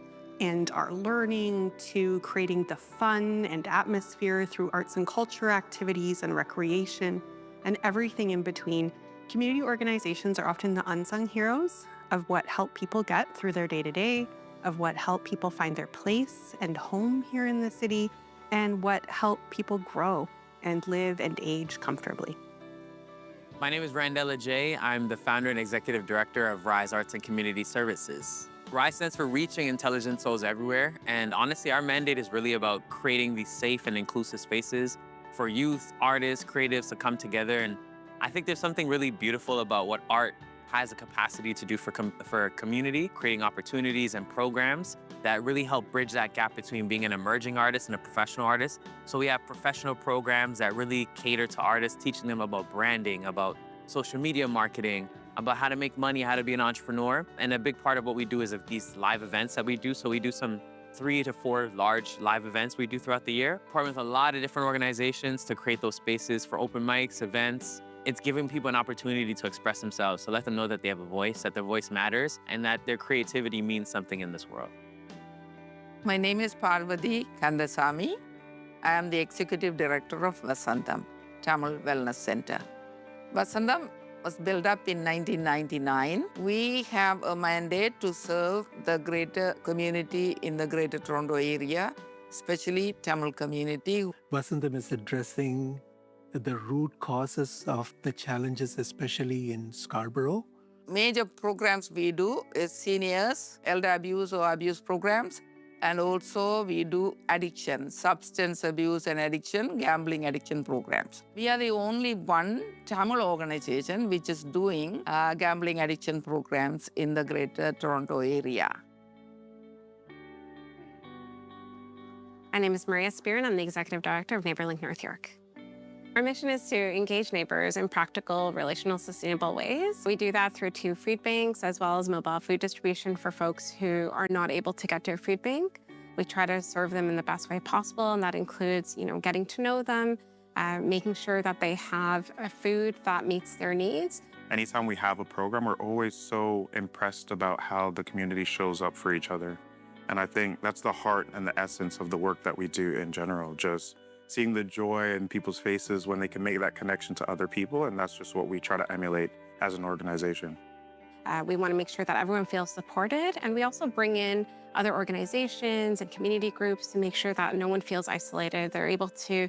and our learning to creating the fun and atmosphere through arts and culture activities and recreation and everything in between. Community organizations are often the unsung heroes of what help people get through their day-to-day, of what help people find their place and home here in the city, and what help people grow and live and age comfortably. My name is Randella J. I'm the founder and executive director of RISE Arts and Community Services. RISE stands for Reaching Intelligent Souls Everywhere, and honestly, our mandate is really about creating these safe and inclusive spaces for youth, artists, creatives to come together. And I think there's something really beautiful about what art has a capacity to do for a community, creating opportunities and programs that really help bridge that gap between being an emerging artist and a professional artist. So we have professional programs that really cater to artists, teaching them about branding, about social media marketing, about how to make money, how to be an entrepreneur. And a big part of what we do is of these live events that we do. So we do some 3 to 4 large live events we do throughout the year, partner with a lot of different organizations to create those spaces for open mics, events. It's giving people an opportunity to express themselves, to let them know that they have a voice, that their voice matters, and that their creativity means something in this world. My name is Parvati Kandasamy. I am the Executive Director of Vasantham, Tamil Wellness Center. Vasantham was built up in 1999. We have a mandate to serve the greater community in the Greater Toronto Area, especially Tamil community. Vasantham is addressing the root causes of the challenges, especially in Scarborough. Major programs we do is seniors, elder abuse or abuse programs, and also we do addiction, substance abuse and addiction, gambling addiction programs. We are the only one Tamil organization which is doing gambling addiction programs in the Greater Toronto Area. My name is Maria Spear, and I'm the Executive Director of NeighborLink North York. Our mission is to engage neighbors in practical, relational, sustainable ways. We do that through 2 food banks, as well as mobile food distribution for folks who are not able to get to a food bank. We try to serve them in the best way possible, and that includes, getting to know them, making sure that they have a food that meets their needs. Anytime we have a program, we're always so impressed about how the community shows up for each other. And I think that's the heart and the essence of the work that we do in general, just seeing the joy in people's faces when they can make that connection to other people, and that's just what we try to emulate as an organization. We want to make sure that everyone feels supported, and we also bring in other organizations and community groups to make sure that no one feels isolated. They're able to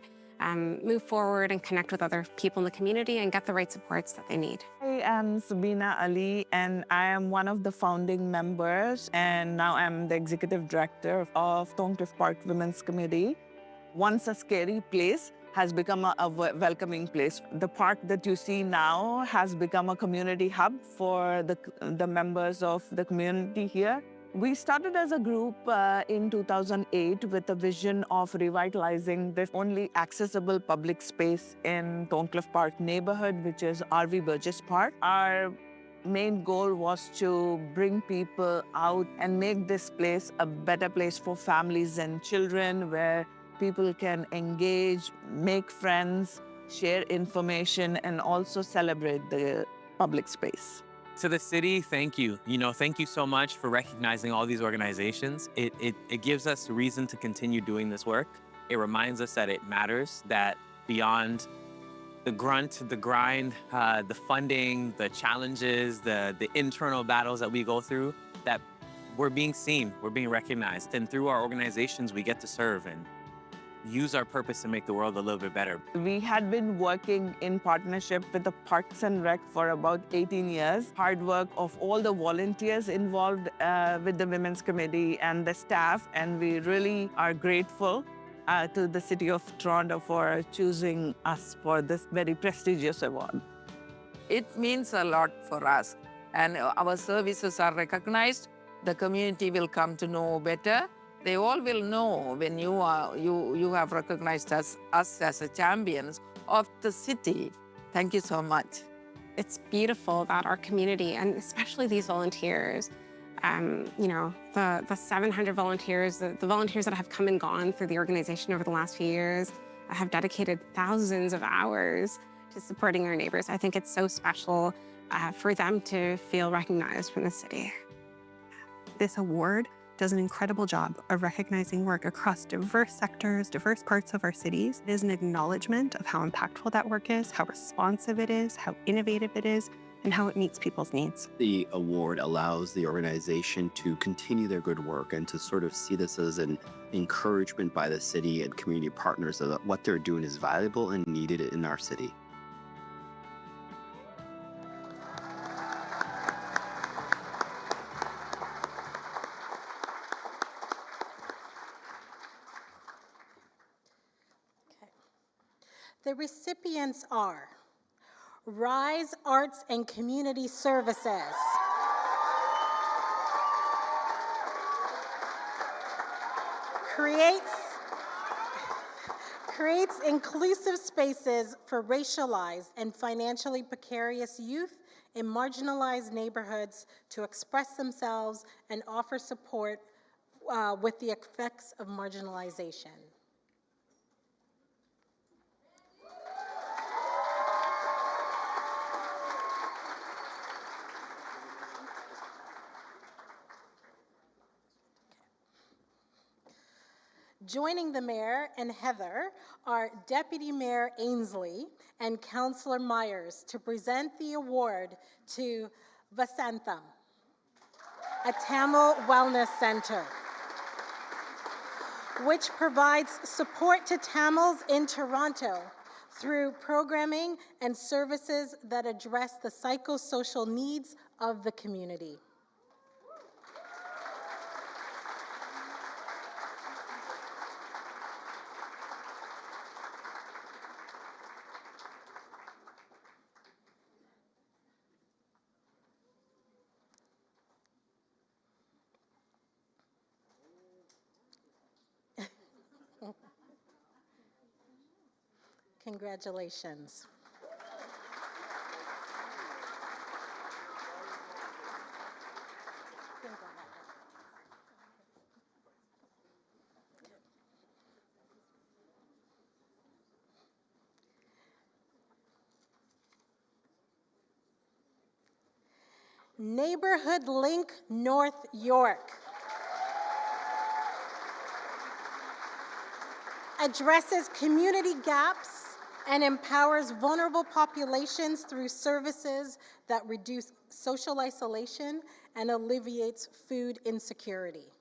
move forward and connect with other people in the community and get the right supports that they need. I am Sabina Ali, and I am one of the founding members, and now I'm the executive director of Thorncliffe Park Women's Committee. Once a scary place has become a welcoming place. The park that you see now has become a community hub for the members of the community here. We started as a group in 2008 with a vision of revitalizing this only accessible public space in Thorncliffe Park neighborhood, which is R.V. Burgess Park. Our main goal was to bring people out and make this place a better place for families and children, where people can engage, make friends, share information, and also celebrate the public space. To the city, thank you. Thank you so much for recognizing all these organizations. It gives us reason to continue doing this work. It reminds us that it matters, that beyond the grunt, the grind, the funding, the challenges, the internal battles that we go through, that we're being seen, we're being recognized. And through our organizations, we get to serve and use our purpose to make the world a little bit better. We had been working in partnership with the Parks and Rec for about 18 years. Hard work of all the volunteers involved with the Women's Committee and the staff, and we really are grateful to the City of Toronto for choosing us for this very prestigious award. It means a lot for us, and our services are recognized. The community will come to know better. They all will know when you have recognized us as a champions of the city. Thank you so much. It's beautiful that our community, and especially these volunteers, the 700 volunteers, the volunteers that have come and gone through the organization over the last few years, have dedicated thousands of hours to supporting our neighbors. I think it's so special for them to feel recognized from the city. This award does an incredible job of recognizing work across diverse sectors, diverse parts of our cities. It is an acknowledgement of how impactful that work is, how responsive it is, how innovative it is, and how it meets people's needs. The award allows the organization to continue their good work and to sort of see this as an encouragement by the city and community partners that what they're doing is valuable and needed in our city. The recipients are Rise Arts and Community Services, creates inclusive spaces for racialized and financially precarious youth in marginalized neighborhoods to express themselves and offer support with the effects of marginalization. Joining the mayor and Heather are Deputy Mayor Ainsley and Councillor Myers to present the award to Vasantham, a Tamil wellness center, which provides support to Tamils in Toronto through programming and services that address the psychosocial needs of the community. Congratulations. Neighborhood Link North York addresses community gaps and empowers vulnerable populations through services that reduce social isolation and alleviates food insecurity.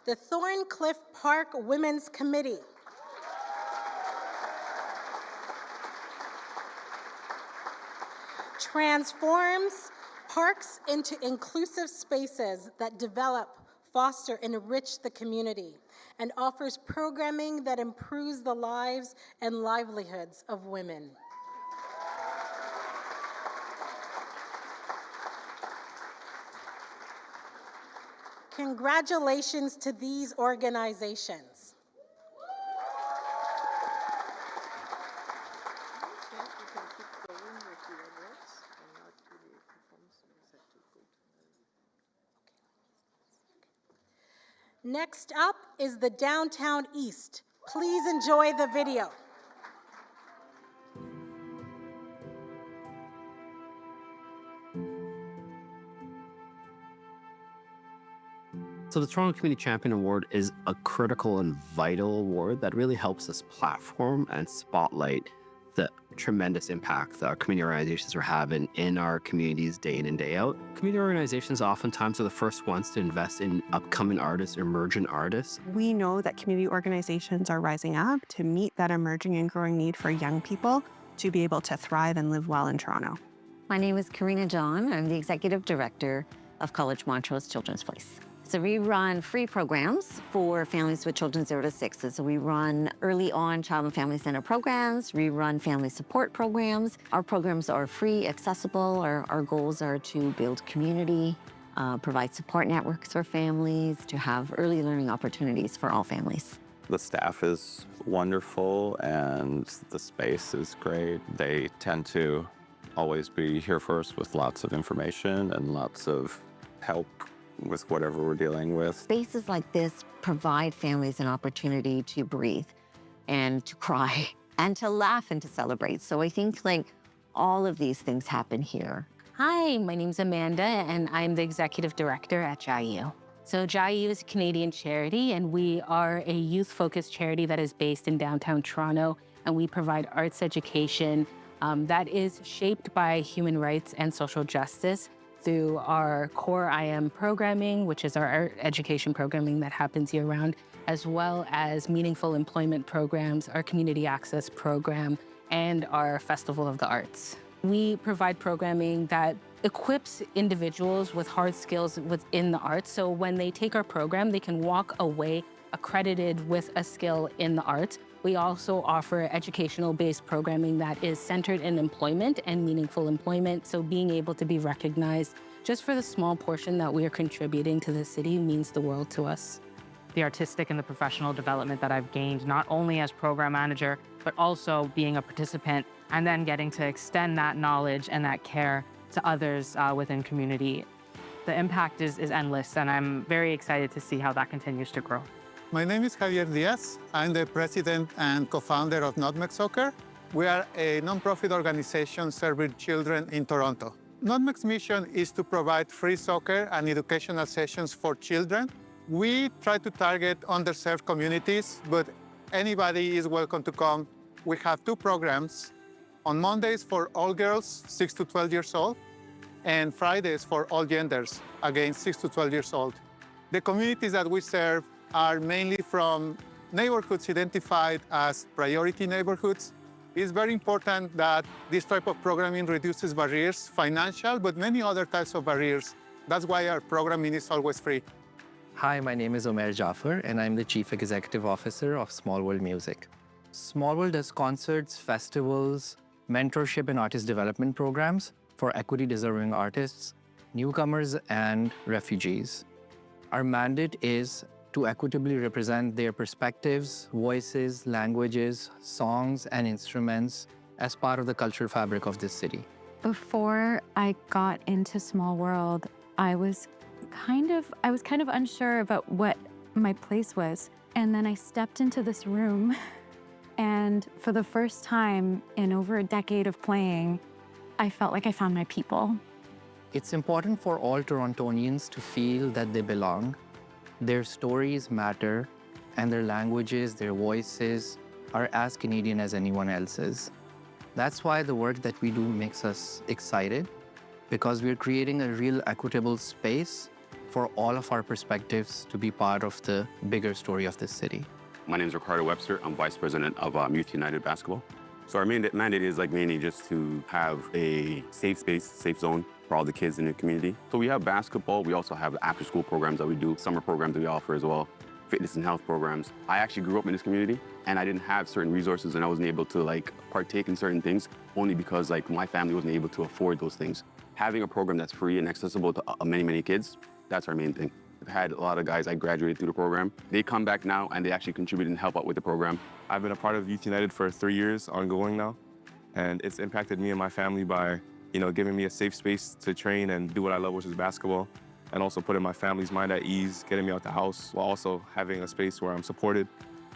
The Thorncliffe Park Women's Committee. Transforms parks into inclusive spaces that develop, foster, and enrich the community, and offers programming that improves the lives and livelihoods of women. Congratulations to these organizations. Next up is the Downtown East. Please enjoy the video. So the Toronto Community Champion Award is a critical and vital award that really helps us platform and spotlight the tremendous impact that our community organizations are having in our communities day in and day out. Community organizations oftentimes are the first ones to invest in upcoming artists, emergent artists. We know that community organizations are rising up to meet that emerging and growing need for young people to be able to thrive and live well in Toronto. My name is Karina John. I'm the Executive Director of College Montrose Children's Place. So we run free programs for families with children 0 to 6. So we run early on child and family center programs. We run family support programs. Our programs are free, accessible. Our goals are to build community, provide support networks for families, to have early learning opportunities for all families. The staff is wonderful and the space is great. They tend to always be here first with lots of information and lots of help with whatever we're dealing with. Spaces like this provide families an opportunity to breathe and to cry and to laugh and to celebrate. So I think like all of these things happen here. Hi, my name's Amanda and I'm the Executive Director at JIU. So JIU is a Canadian charity and we are a youth-focused charity that is based in downtown Toronto, and we provide arts education that is shaped by human rights and social justice through our core IM programming, which is our art education programming that happens year-round, as well as meaningful employment programs, our community access program, and our Festival of the Arts. We provide programming that equips individuals with hard skills within the arts, so when they take our program, they can walk away accredited with a skill in the arts. We also offer educational-based programming that is centered in employment and meaningful employment, so being able to be recognized just for the small portion that we are contributing to the city means the world to us. The artistic and the professional development that I've gained, not only as program manager, but also being a participant, and then getting to extend that knowledge and that care to others within community. The impact is endless, and I'm very excited to see how that continues to grow. My name is Javier Diaz. I'm the president and co-founder of Nutmeg Soccer. We are a nonprofit organization serving children in Toronto. Nutmeg's mission is to provide free soccer and educational sessions for children. We try to target underserved communities, but anybody is welcome to come. We have 2 programs. On Mondays for all girls 6 to 12 years old, and Fridays for all genders, again 6 to 12 years old. The communities that we serve are mainly from neighborhoods identified as priority neighborhoods. It's very important that this type of programming reduces barriers, financial, but many other types of barriers. That's why our programming is always free. Hi, my name is Omer Jaffer, and I'm the Chief Executive Officer of Small World Music. Small World does concerts, festivals, mentorship and artist development programs for equity-deserving artists, newcomers, and refugees. Our mandate is to equitably represent their perspectives, voices, languages, songs, and instruments as part of the cultural fabric of this city. Before I got into Small World, I was kind of unsure about what my place was. And then I stepped into this room, and for the first time in over a decade of playing, I felt like I found my people. It's important for all Torontonians to feel that they belong. Their stories matter, and their languages, their voices are as Canadian as anyone else's. That's why the work that we do makes us excited, because we're creating a real equitable space for all of our perspectives to be part of the bigger story of this city. My name is Ricardo Webster. I'm Vice President of Youth United Basketball. So our mandate is mainly just to have a safe space, safe zone for all the kids in the community. So we have basketball. We also have after-school programs that we do, summer programs that we offer as well, fitness and health programs. I actually grew up in this community, and I didn't have certain resources, and I wasn't able to partake in certain things only because my family wasn't able to afford those things. Having a program that's free and accessible to many kids, that's our main thing. I've had a lot of guys I graduated through the program. They come back now and they actually contribute and help out with the program. I've been a part of Youth United for 3 years ongoing now, and it's impacted me and my family by, giving me a safe space to train and do what I love, which is basketball, and also putting my family's mind at ease, getting me out the house, while also having a space where I'm supported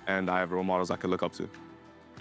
and I have role models I can look up to.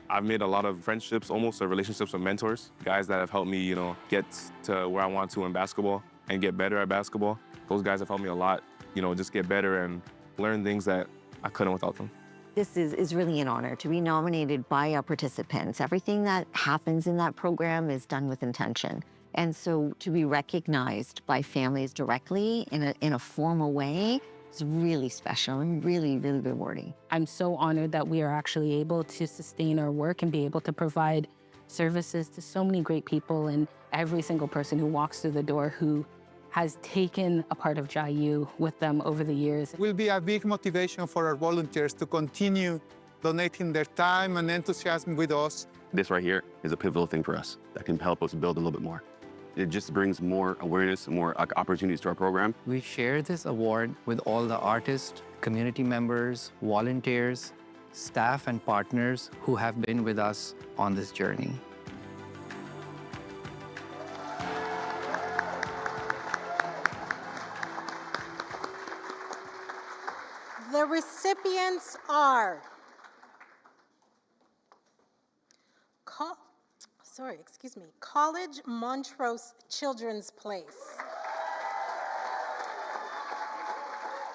I've made a lot of friendships, almost relationships with mentors, guys that have helped me, get to where I want to in basketball and get better at basketball. Those guys have helped me a lot, just get better and learn things that I couldn't without them. This is really an honor to be nominated by our participants. Everything that happens in that program is done with intention. And so to be recognized by families directly in a formal way is really special and really rewarding. I'm so honored that we are actually able to sustain our work and be able to provide services to so many great people, and every single person who walks through the door who has taken a part of JIU with them over the years. It will be a big motivation for our volunteers to continue donating their time and enthusiasm with us. This right here is a pivotal thing for us that can help us build a little bit more. It just brings more awareness, more opportunities to our program. We share this award with all the artists, community members, volunteers, staff, and partners who have been with us on this journey. The recipients are College Montrose Children's Place.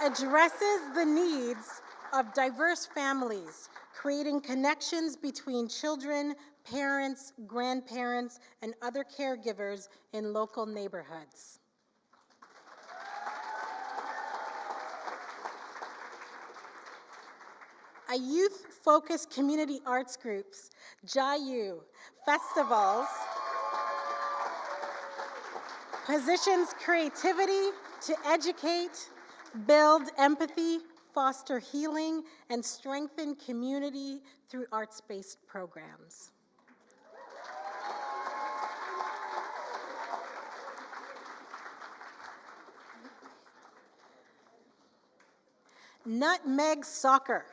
Addresses the needs of diverse families, creating connections between children, parents, grandparents, and other caregivers in local neighborhoods. A youth-focused community arts groups, JIU, festivals, positions creativity to educate, build empathy, foster healing, and strengthen community through arts-based programs. Nutmeg Soccer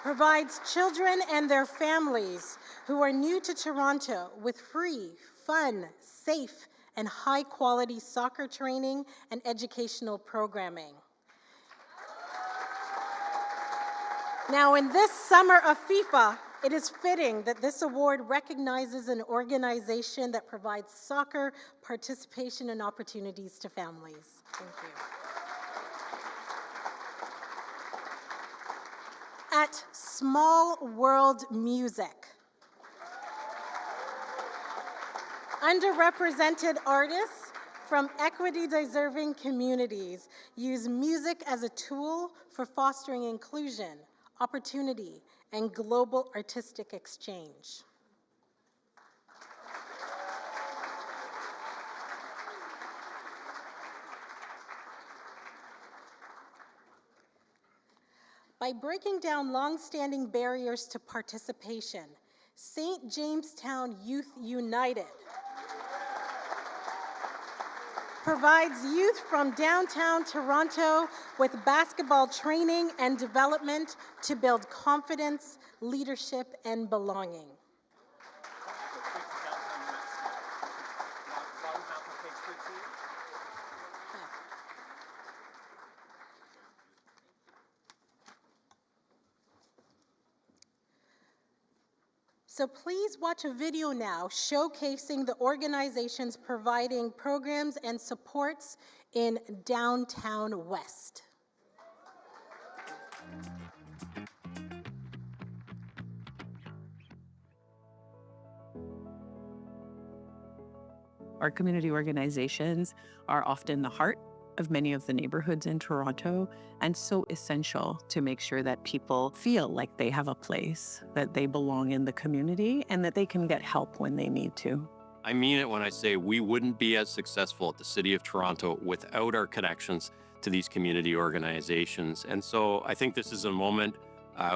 provides children and their families who are new to Toronto with free, fun, safe, and high-quality soccer training and educational programming. Now, in this summer of FIFA, it is fitting that this award recognizes an organization that provides soccer participation and opportunities to families. Thank you. At Small World Music, underrepresented artists from equity-deserving communities use music as a tool for fostering inclusion, opportunity, and global artistic exchange. By breaking down long-standing barriers to participation, St. Jamestown Youth United provides youth from downtown Toronto with basketball training and development to build confidence, leadership, and belonging. So please watch a video now showcasing the organizations providing programs and supports in Downtown West. Our community organizations are often the heart of many of the neighborhoods in Toronto, and so essential to make sure that people feel like they have a place, that they belong in the community, and that they can get help when they need to. I mean it when I say we wouldn't be as successful at the City of Toronto without our connections to these community organizations. And so I think this is a moment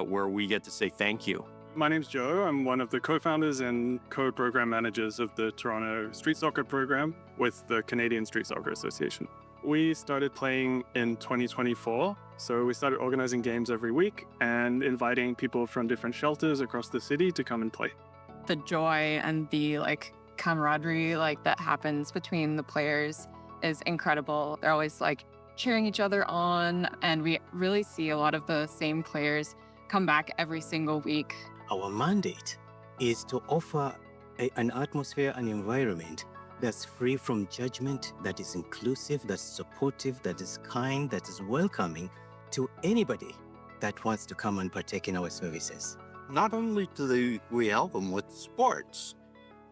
where we get to say thank you. My name's Joe. I'm one of the co-founders and co-program managers of the Toronto Street Soccer program with the Canadian Street Soccer Association. We started playing in 2024, so we started organizing games every week and inviting people from different shelters across the city to come and play. The joy and the camaraderie that happens between the players is incredible. They're always cheering each other on, and we really see a lot of the same players come back every single week. Our mandate is to offer an atmosphere and environment that's free from judgment, that is inclusive, that's supportive, that is kind, that is welcoming to anybody that wants to come and partake in our services. Not only do we help them with sports,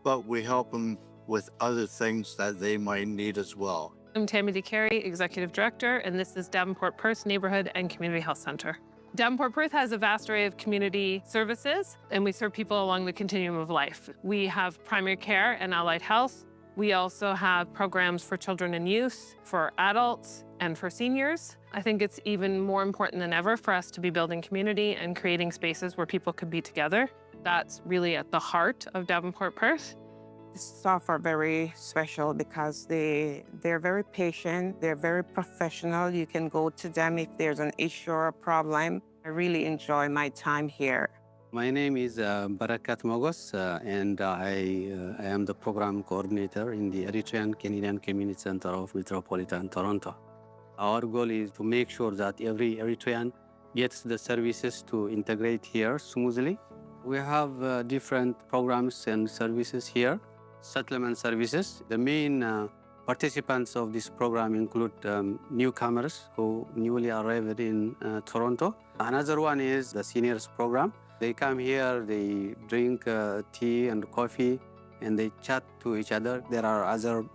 but we help them with other things that they might need as well. I'm Tammy DeCarey, Executive Director, and this is Davenport Perth Neighborhood and Community Health Center. Davenport Perth has a vast array of community services, and we serve people along the continuum of life. We have primary care and allied health. We also have programs for children and youth, for adults, and for seniors. I think it's even more important than ever for us to be building community and creating spaces where people can be together. That's really at the heart of Davenport Perth. The staff are very special because they're very patient, they're very professional. You can go to them if there's an issue or a problem. I really enjoy my time here. My name is Barakat Mogos, and I am the program coordinator in the Eritrean Canadian Community Center of Metropolitan Toronto. Our goal is to make sure that every Eritrean gets the services to integrate here smoothly. We have different programs and services here. Settlement services. The main participants of this program include newcomers who newly arrived in Toronto. Another one is the seniors program. They come here, they drink tea and coffee, and they chat to each other. There are other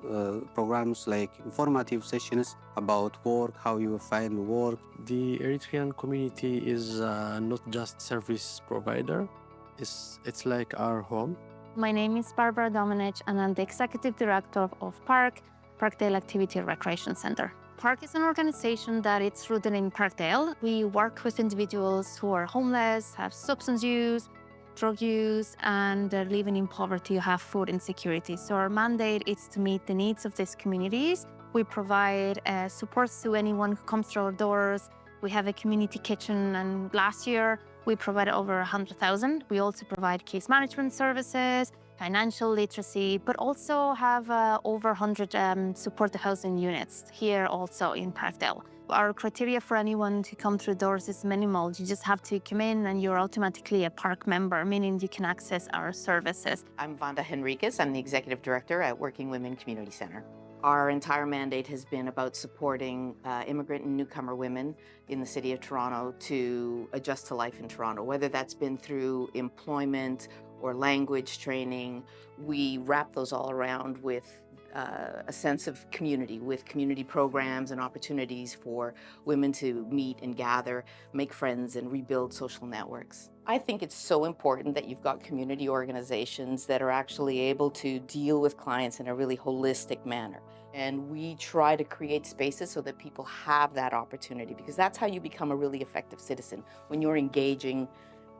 programs like informative sessions about work, how you find work. The Eritrean community is not just service provider. It's like our home. My name is Barbara Domenech, and I'm the Executive Director of Parkdale Activity Recreation Center. Park is an organization that is rooted in Parkdale. We work with individuals who are homeless, have substance use, drug use, and are living in poverty or have food insecurity. So our mandate is to meet the needs of these communities. We provide support to anyone who comes through our doors. We have a community kitchen, and last year we provided over 100,000. We also provide case management services, financial literacy, but also have over 100 supported housing units here also in Parkdale. Our criteria for anyone to come through doors is minimal. You just have to come in and you're automatically a park member, meaning you can access our services. I'm Vonda Henriquez. I'm the Executive Director at Working Women Community Center. Our entire mandate has been about supporting immigrant and newcomer women in the City of Toronto to adjust to life in Toronto, whether that's been through employment or language training. We wrap those all around with a sense of community, with community programs and opportunities for women to meet and gather, make friends, and rebuild social networks. I think it's so important that you've got community organizations that are actually able to deal with clients in a really holistic manner. And we try to create spaces so that people have that opportunity, because that's how you become a really effective citizen, when you're engaging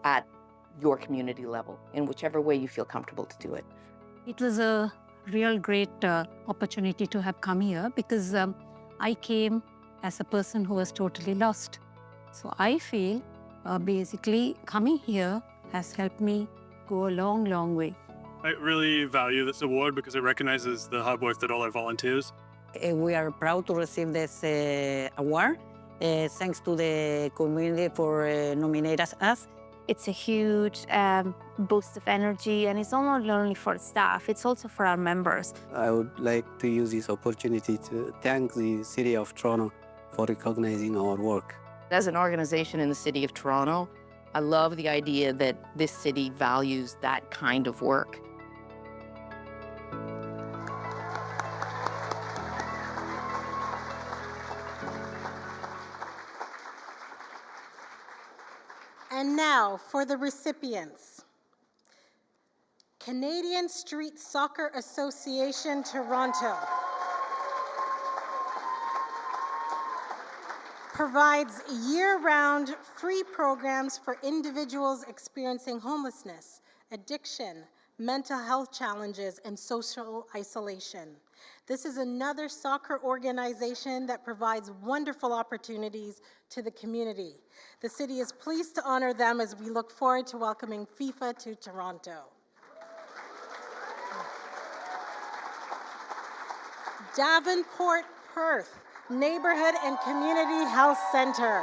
at your community level, in whichever way you feel comfortable to do it. It was a real great opportunity to have come here because I came as a person who was totally lost. So I feel basically coming here has helped me go a long, long way. I really value this award because it recognizes the hard work that all our volunteers. We are proud to receive this award. Thanks to the community for nominating us. It's a huge boost of energy, and it's not only for staff, it's also for our members. I would like to use this opportunity to thank the City of Toronto for recognizing our work. As an organization in the City of Toronto, I love the idea that this city values that kind of work. And now for the recipients. Canadian Street Soccer Association, Toronto. Provides year-round free programs for individuals experiencing homelessness, addiction, mental health challenges, and social isolation. This is another soccer organization that provides wonderful opportunities to the community. The city is pleased to honor them as we look forward to welcoming FIFA to Toronto. Davenport Perth Neighborhood and Community Health Center.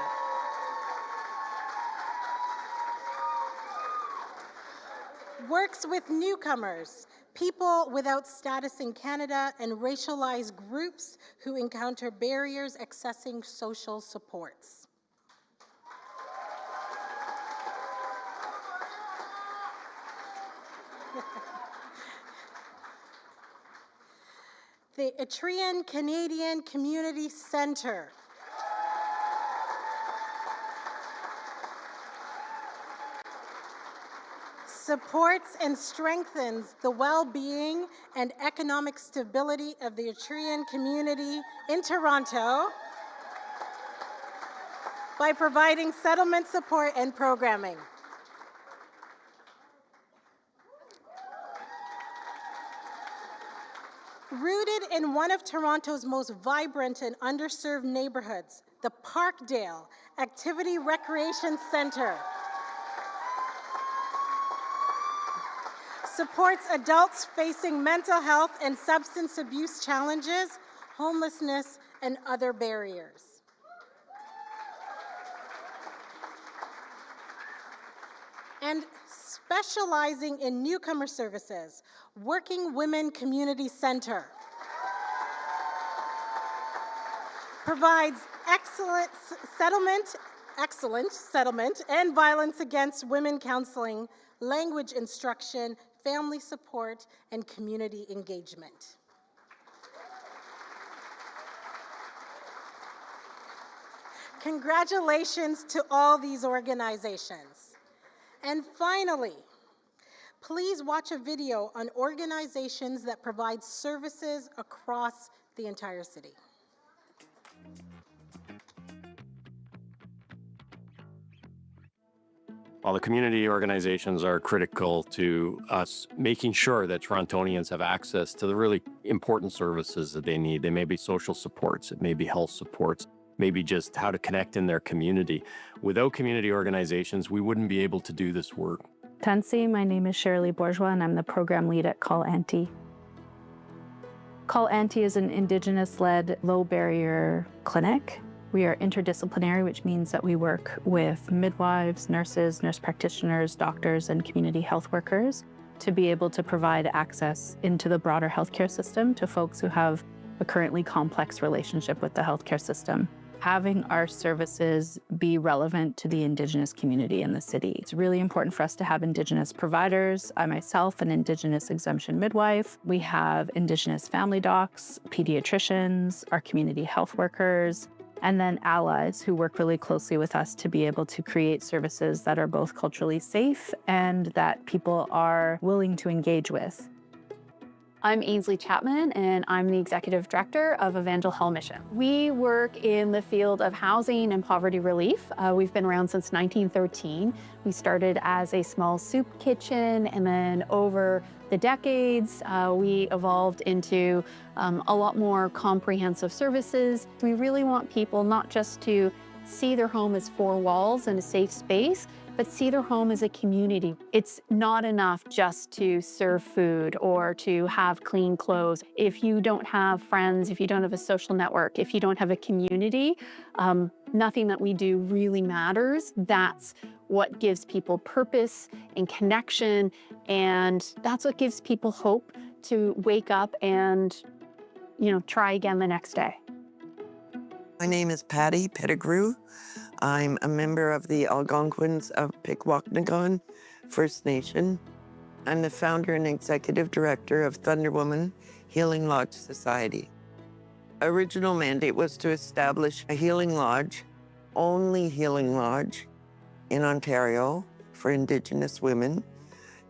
Works with newcomers, people without status in Canada, and racialized groups who encounter barriers accessing social supports. The Etrian Canadian Community Center. Supports and strengthens the well-being and economic stability of the Etrian community in Toronto by providing settlement support and programming. Rooted in one of Toronto's most vibrant and underserved neighborhoods, the Parkdale Activity Recreation Center supports adults facing mental health and substance abuse challenges, homelessness, and other barriers. And specializing in newcomer services, Working Women Community Center provides excellent settlement and violence against women counseling, language instruction, family support, and community engagement. Congratulations to all these organizations. And finally, please watch a video on organizations that provide services across the entire city. While the community organizations are critical to us making sure that Torontonians have access to the really important services that they need. They may be social supports, it may be health supports, maybe just how to connect in their community. Without community organizations, we wouldn't be able to do this work. Tansi, my name is Shirley Bourgeois, and I'm the program lead at Call Auntie. Call Auntie is an Indigenous-led low-barrier clinic. We are interdisciplinary, which means that we work with midwives, nurses, nurse practitioners, doctors, and community health workers to be able to provide access into the broader healthcare system to folks who have a currently complex relationship with the healthcare system. Having our services be relevant to the Indigenous community in the city. It's really important for us to have Indigenous providers. I myself, an Indigenous exemption midwife. We have Indigenous family docs, pediatricians, our community health workers, and then allies who work really closely with us to be able to create services that are both culturally safe and that people are willing to engage with. I'm Ainsley Chapman, and I'm the Executive Director of Evangel Hall Mission. We work in the field of housing and poverty relief. We've been around since 1913. We started as a small soup kitchen, and then over the decades, we evolved into a lot more comprehensive services. We really want people not just to see their home as four walls and a safe space, but see their home as a community. It's not enough just to serve food or to have clean clothes. If you don't have friends, if you don't have a social network, if you don't have a community, nothing that we do really matters. That's what gives people purpose and connection, and that's what gives people hope to wake up and, try again the next day. My name is Patty Pettigrew. I'm a member of the Algonquins of Pikwakanagan First Nation. I'm the founder and executive director of Thunder Woman Healing Lodge Society. Original mandate was to establish a healing lodge, only healing lodge, in Ontario for Indigenous women,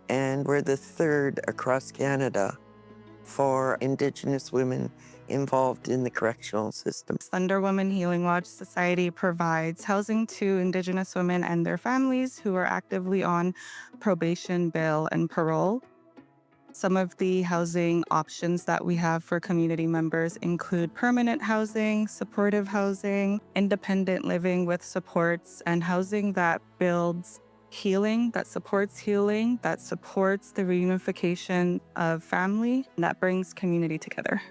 and we're the third across Canada for Indigenous women involved in the correctional system. Thunder Women Healing Lodge Society provides housing to Indigenous women and their families who are actively on probation, bail, and parole. Some of the housing options that we have for community members include permanent housing, supportive housing, independent living with supports, and housing that builds healing, that supports the reunification of family, and that brings community together.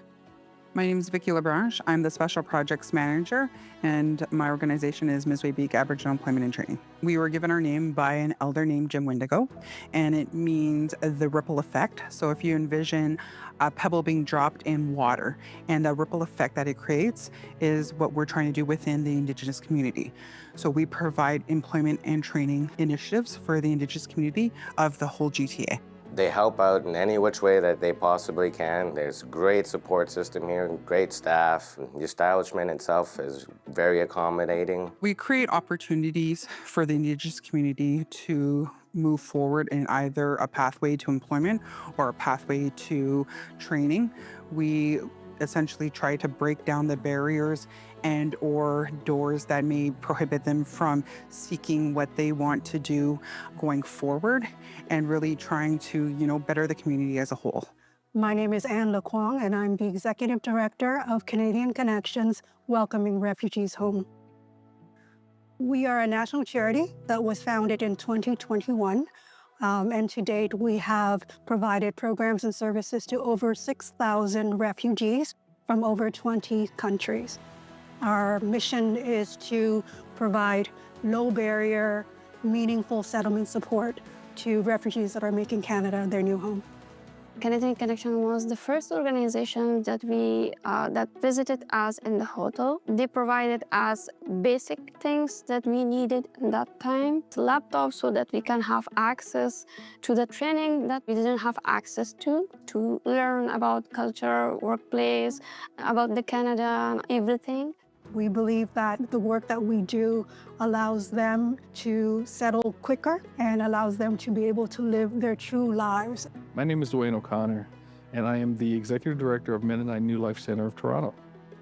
My name is Vicky LaBranche. I'm the Special Projects Manager, and my organization is Ms. Beak Aboriginal Employment and Training. We were given our name by an elder named Jim Wendigo, and it means the ripple effect. So if you envision a pebble being dropped in water, and the ripple effect that it creates is what we're trying to do within the Indigenous community. So we provide employment and training initiatives for the Indigenous community of the whole GTA. They help out in any which way that they possibly can. There's a great support system here, great staff. The establishment itself is very accommodating. We create opportunities for the Indigenous community to move forward in either a pathway to employment or a pathway to training. We essentially try to break down the barriers and or doors that may prohibit them from seeking what they want to do going forward, and really trying to, better the community as a whole. My name is Anne Lequang, and I'm the Executive Director of Canadian Connections, Welcoming Refugees Home. We are a national charity that was founded in 2021. And to date, we have provided programs and services to over 6,000 refugees from over 20 countries. Our mission is to provide low-barrier, meaningful settlement support to refugees that are making Canada their new home. Canadian Connection was the first organization that that visited us in the hotel. They provided us basic things that we needed at that time, laptops so that we can have access to the training that we didn't have access to learn about culture, workplace, about the Canada, everything. We believe that the work that we do allows them to settle quicker and allows them to be able to live their true lives. My name is Dwayne O'Connor, and I am the Executive Director of Mennonite New Life Center of Toronto.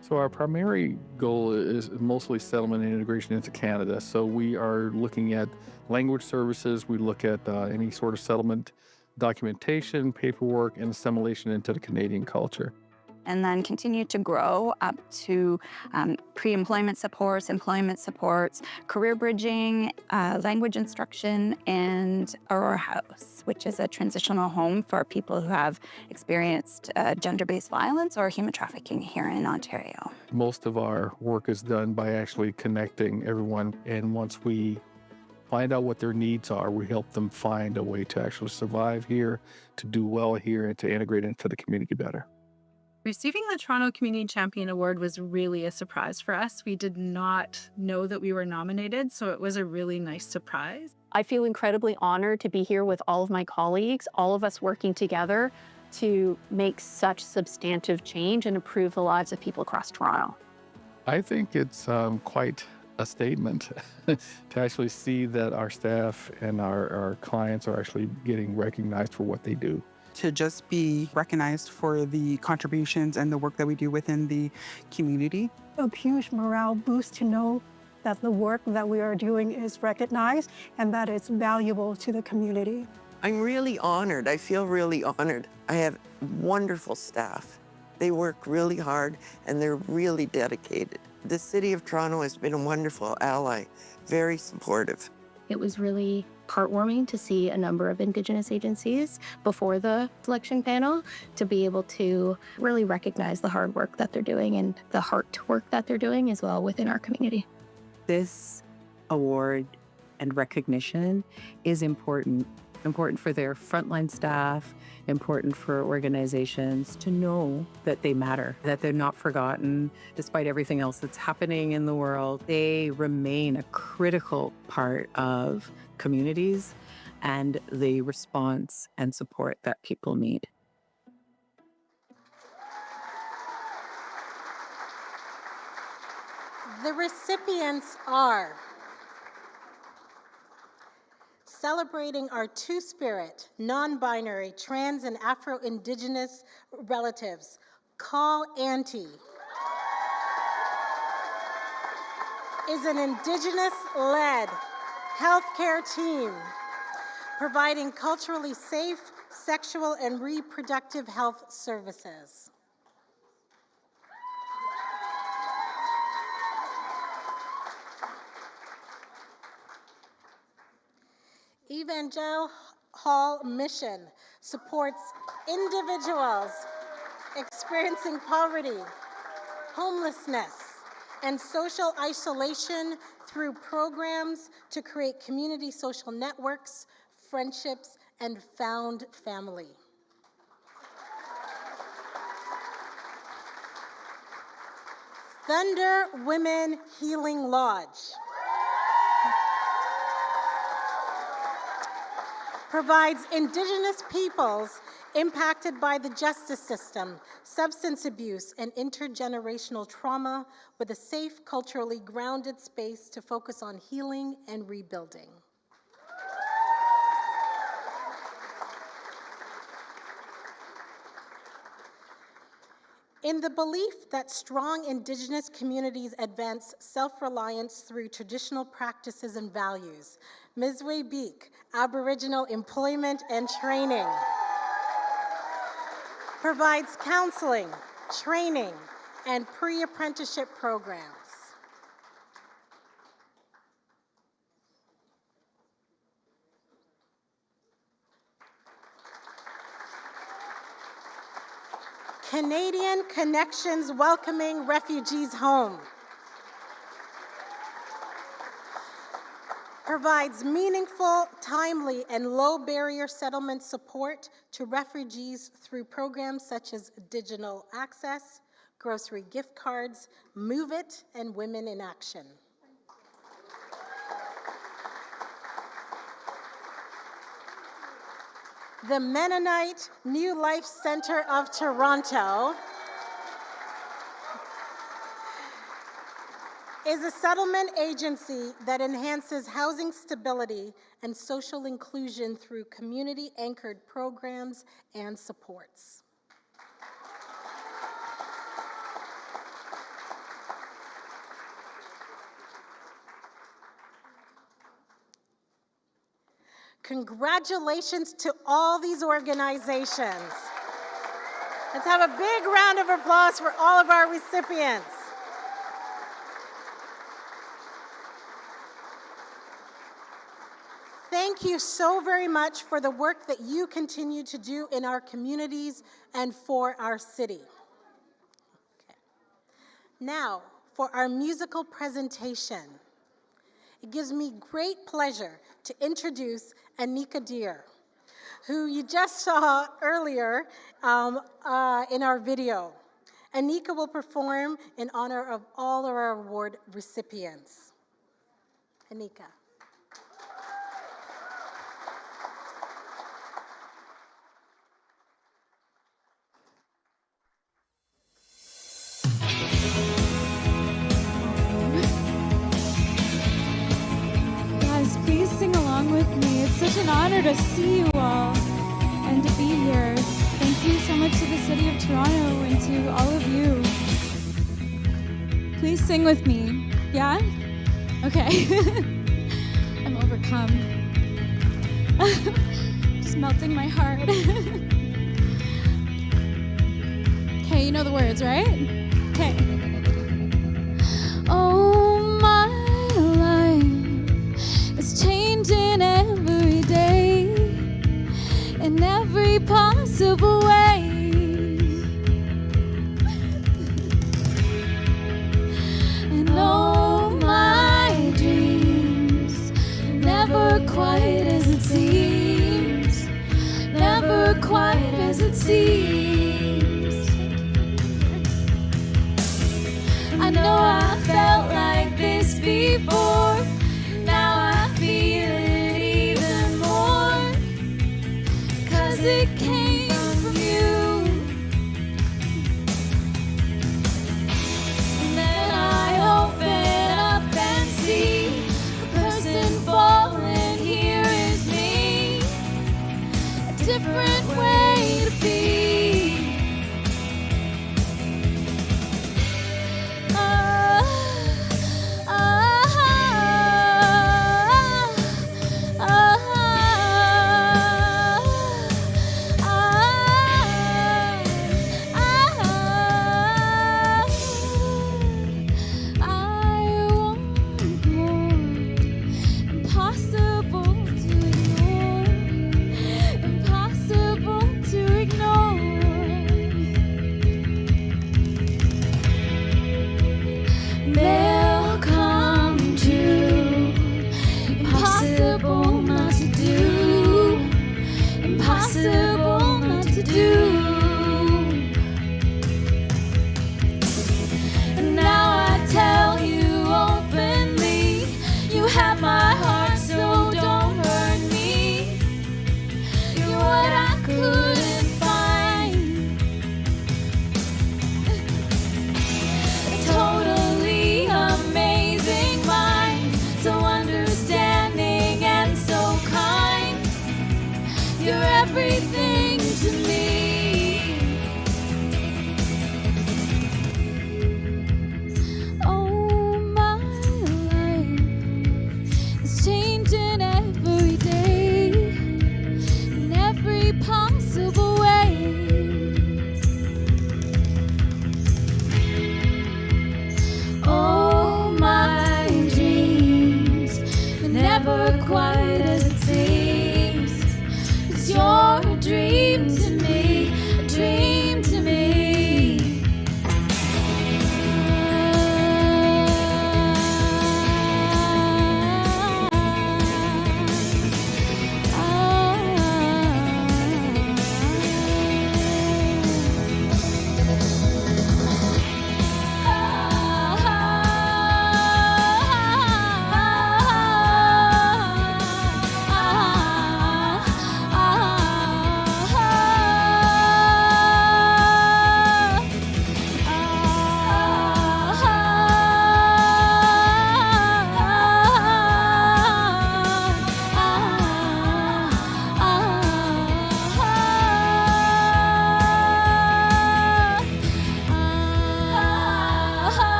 So our primary goal is mostly settlement and integration into Canada. So we are looking at language services, we look at any sort of settlement documentation, paperwork, and assimilation into the Canadian culture. And then continue to grow up to pre-employment supports, employment supports, career bridging, language instruction, and Aurora House, which is a transitional home for people who have experienced gender-based violence or human trafficking here in Ontario. Most of our work is done by actually connecting everyone, and once we find out what their needs are, we help them find a way to actually survive here, to do well here, and to integrate into the community better. Receiving the Toronto Community Champion Award was really a surprise for us. We did not know that we were nominated, so it was a really nice surprise. I feel incredibly honored to be here with all of my colleagues, all of us working together to make such substantive change and improve the lives of people across Toronto. I think it's quite a statement to actually see that our staff and our clients are actually getting recognized for what they do. To just be recognized for the contributions and the work that we do within the community. A huge morale boost to know that the work that we are doing is recognized and that it's valuable to the community. I'm really honored. I feel really honored. I have wonderful staff. They work really hard and they're really dedicated. The City of Toronto has been a wonderful ally, very supportive. It was really heartwarming to see a number of Indigenous agencies before the selection panel to be able to really recognize the hard work that they're doing and the heart work that they're doing as well within our community. This award and recognition is important for their frontline staff, important for organizations to know that they matter, that they're not forgotten. Despite everything else that's happening in the world, they remain a critical part of communities and the response and support that people need. The recipients are celebrating our two-spirit, non-binary, trans, and Afro-Indigenous relatives. Call Auntie is an Indigenous-led healthcare team providing culturally safe sexual and reproductive health services. Evangel Hall Mission supports individuals experiencing poverty, homelessness, and social isolation through programs to create community social networks, friendships, and found family. Thunder Women Healing Lodge provides Indigenous peoples impacted by the justice system, substance abuse, and intergenerational trauma with a safe, culturally grounded space to focus on healing and rebuilding. In the belief that strong Indigenous communities advance self-reliance through traditional practices and values, Mizwe Beek, Aboriginal Employment and Training, provides counseling, training, and pre-apprenticeship programs. Canadian Connections Welcoming Refugees Home provides meaningful, timely, and low-barrier settlement support to refugees through programs such as digital access, grocery gift cards, Move It, and Women in Action. The Mennonite New Life Center of Toronto is a settlement agency that enhances housing stability and social inclusion through community-anchored programs and supports. Congratulations to all these organizations. Let's have a big round of applause for all of our recipients. Thank you so very much for the work that you continue to do in our communities and for our city. Okay. Now, for our musical presentation. It gives me great pleasure to introduce Anika Deer, who you just saw earlier in our video. Anika will perform in honor of all of our award recipients. Anika. Please sing along with me. It's such an honor to see you all and to be here. Thank you so much to the City of Toronto and to all of you. Please sing with me. Yeah? Okay. I'm overcome. Just melting my heart. Okay, you know the words, right? Okay. Oh, my life is changing every day in every possible way. And oh, my dreams, never quite as it seems, never quite as it seems. I know I felt like this before, now I feel it even more, 'cause it came from you. And then I open up and see a person falling, here is me.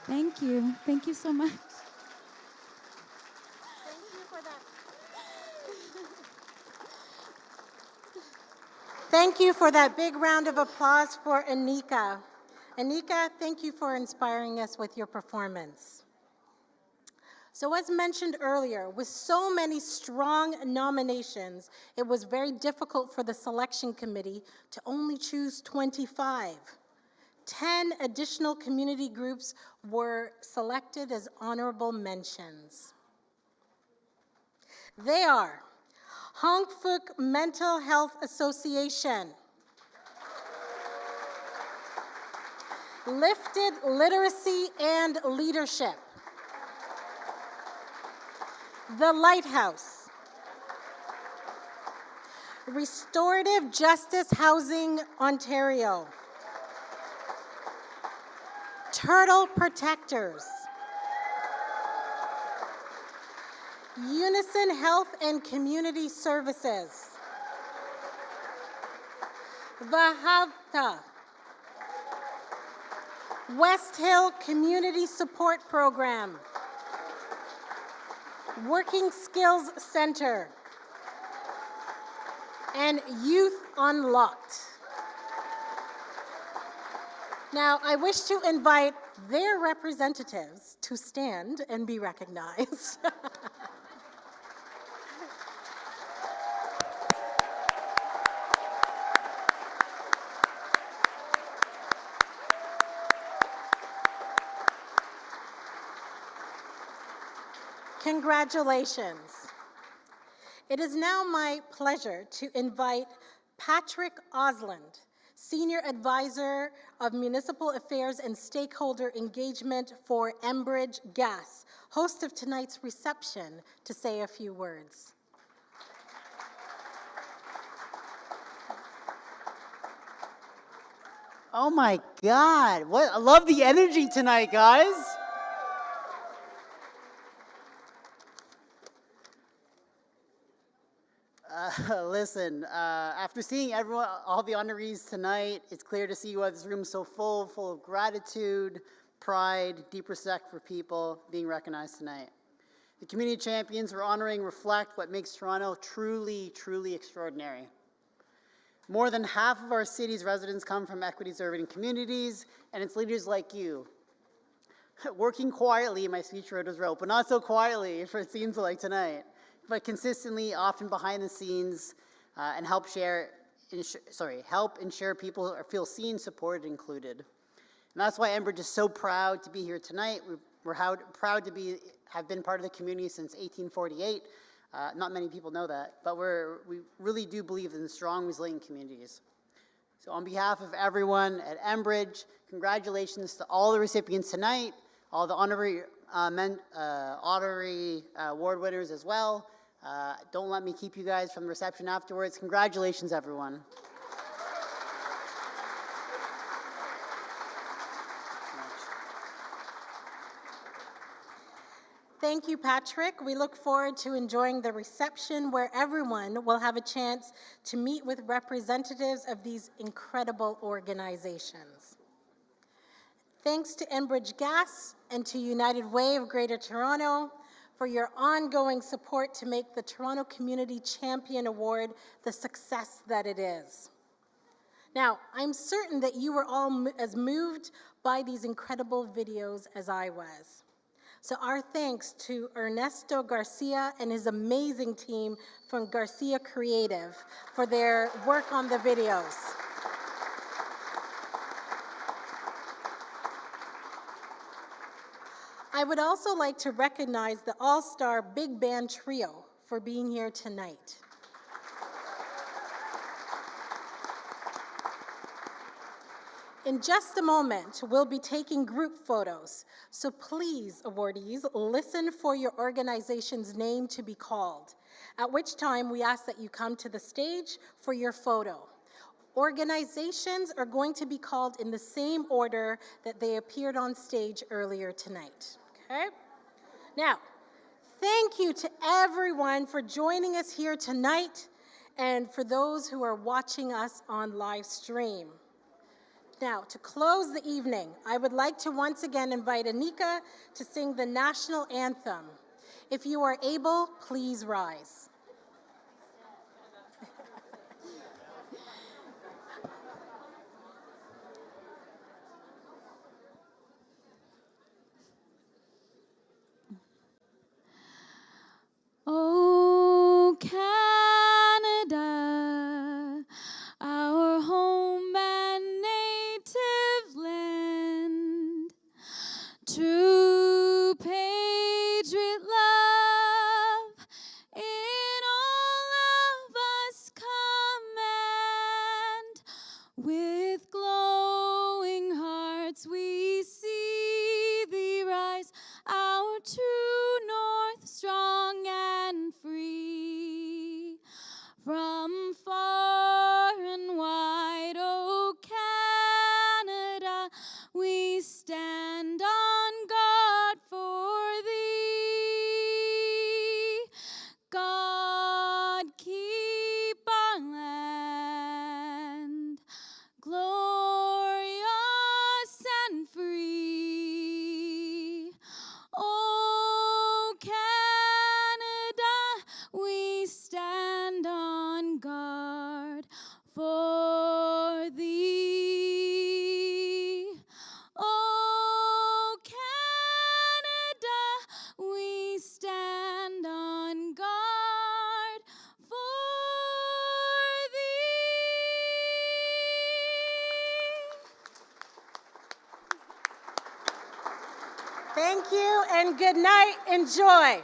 Thank you. Thank you so much. Thank you for that big round of applause for Anika. Anika, thank you for inspiring us with your performance. So as mentioned earlier, with so many strong nominations, it was very difficult for the selection committee to only choose 25. 10 additional community groups were selected as honorable mentions. They are Hongfook Mental Health Association, Lifted Literacy and Leadership, The Lighthouse, Restorative Justice Housing Ontario, Turtle Protectors, Unison Health and Community Services, Vahavta, West Hill Community Support Program, Working Skills Center, and Youth Unlocked. Now, I wish to invite their representatives to stand and be recognized. Congratulations. It is now my pleasure to invite Patrick Osland, Senior Advisor of Municipal Affairs and Stakeholder Engagement for Enbridge Gas, host of tonight's reception, to say a few words. Oh my God, I love the energy tonight, guys. Listen, after seeing all the honorees tonight, it's clear to see why this room is so full of gratitude, pride, deep respect for people being recognized tonight. The community champions we're honoring reflect what makes Toronto truly, truly extraordinary. More than half of our city's residents come from equity-serving communities, and it's leaders like you. Working quietly, my speech was wrote, but not so quietly, it seems like tonight, but consistently, often behind the scenes, and help ensure people feel seen, supported, included. And that's why Enbridge is so proud to be here tonight. We're proud to have been part of the community since 1848. Not many people know that, but we really do believe in strong, resilient communities. So on behalf of everyone at Enbridge, congratulations to all the recipients tonight, all the honorary award winners as well. Don't let me keep you guys from the reception afterwards. Congratulations, everyone. Thank you, Patrick. We look forward to enjoying the reception where everyone will have a chance to meet with representatives of these incredible organizations. Thanks to Enbridge Gas and to United Way of Greater Toronto for your ongoing support to make the Toronto Community Champion Award the success that it is. Now, I'm certain that you were all as moved by these incredible videos as I was. So our thanks to Ernesto Garcia and his amazing team from Garcia Creative for their work on the videos. I would also like to recognize the all-star big band trio for being here tonight. In just a moment, we'll be taking group photos, so please, awardees, listen for your organization's name to be called, at which time we ask that you come to the stage for your photo. Organizations are going to be called in the same order that they appeared on stage earlier tonight, okay? Now, thank you to everyone for joining us here tonight and for those who are watching us on live stream. Now, to close the evening, I would like to once again invite Anika to sing the national anthem. If you are able, please rise. Oh, Canada, our home and native land, true patriot love in all of us command. With glowing hearts we see thee rise, our true north, strong and free. From far and wide, oh Canada, we stand on guard for thee. God keep our land glorious and free. Oh, Canada, we stand on guard for thee. Oh, Canada, we stand on guard for thee. Thank you and good night. Enjoy.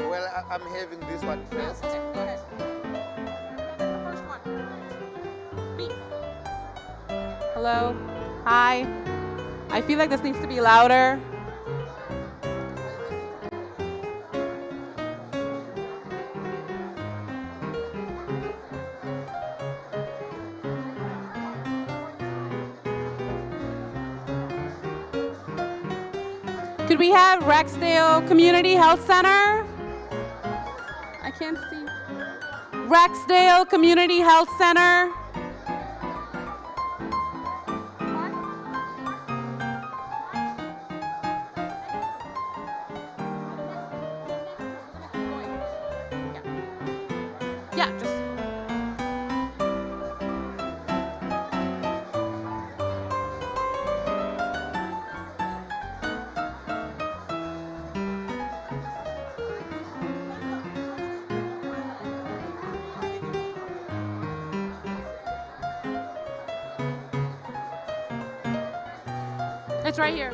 Well, I'm having this one first. Go ahead. That's the first one. Beep. Hello? Hi? I feel like this needs to be louder. Could we have Rexdale Community Health Center? I can't see. Rexdale Community Health Center. Yeah, just. It's right here.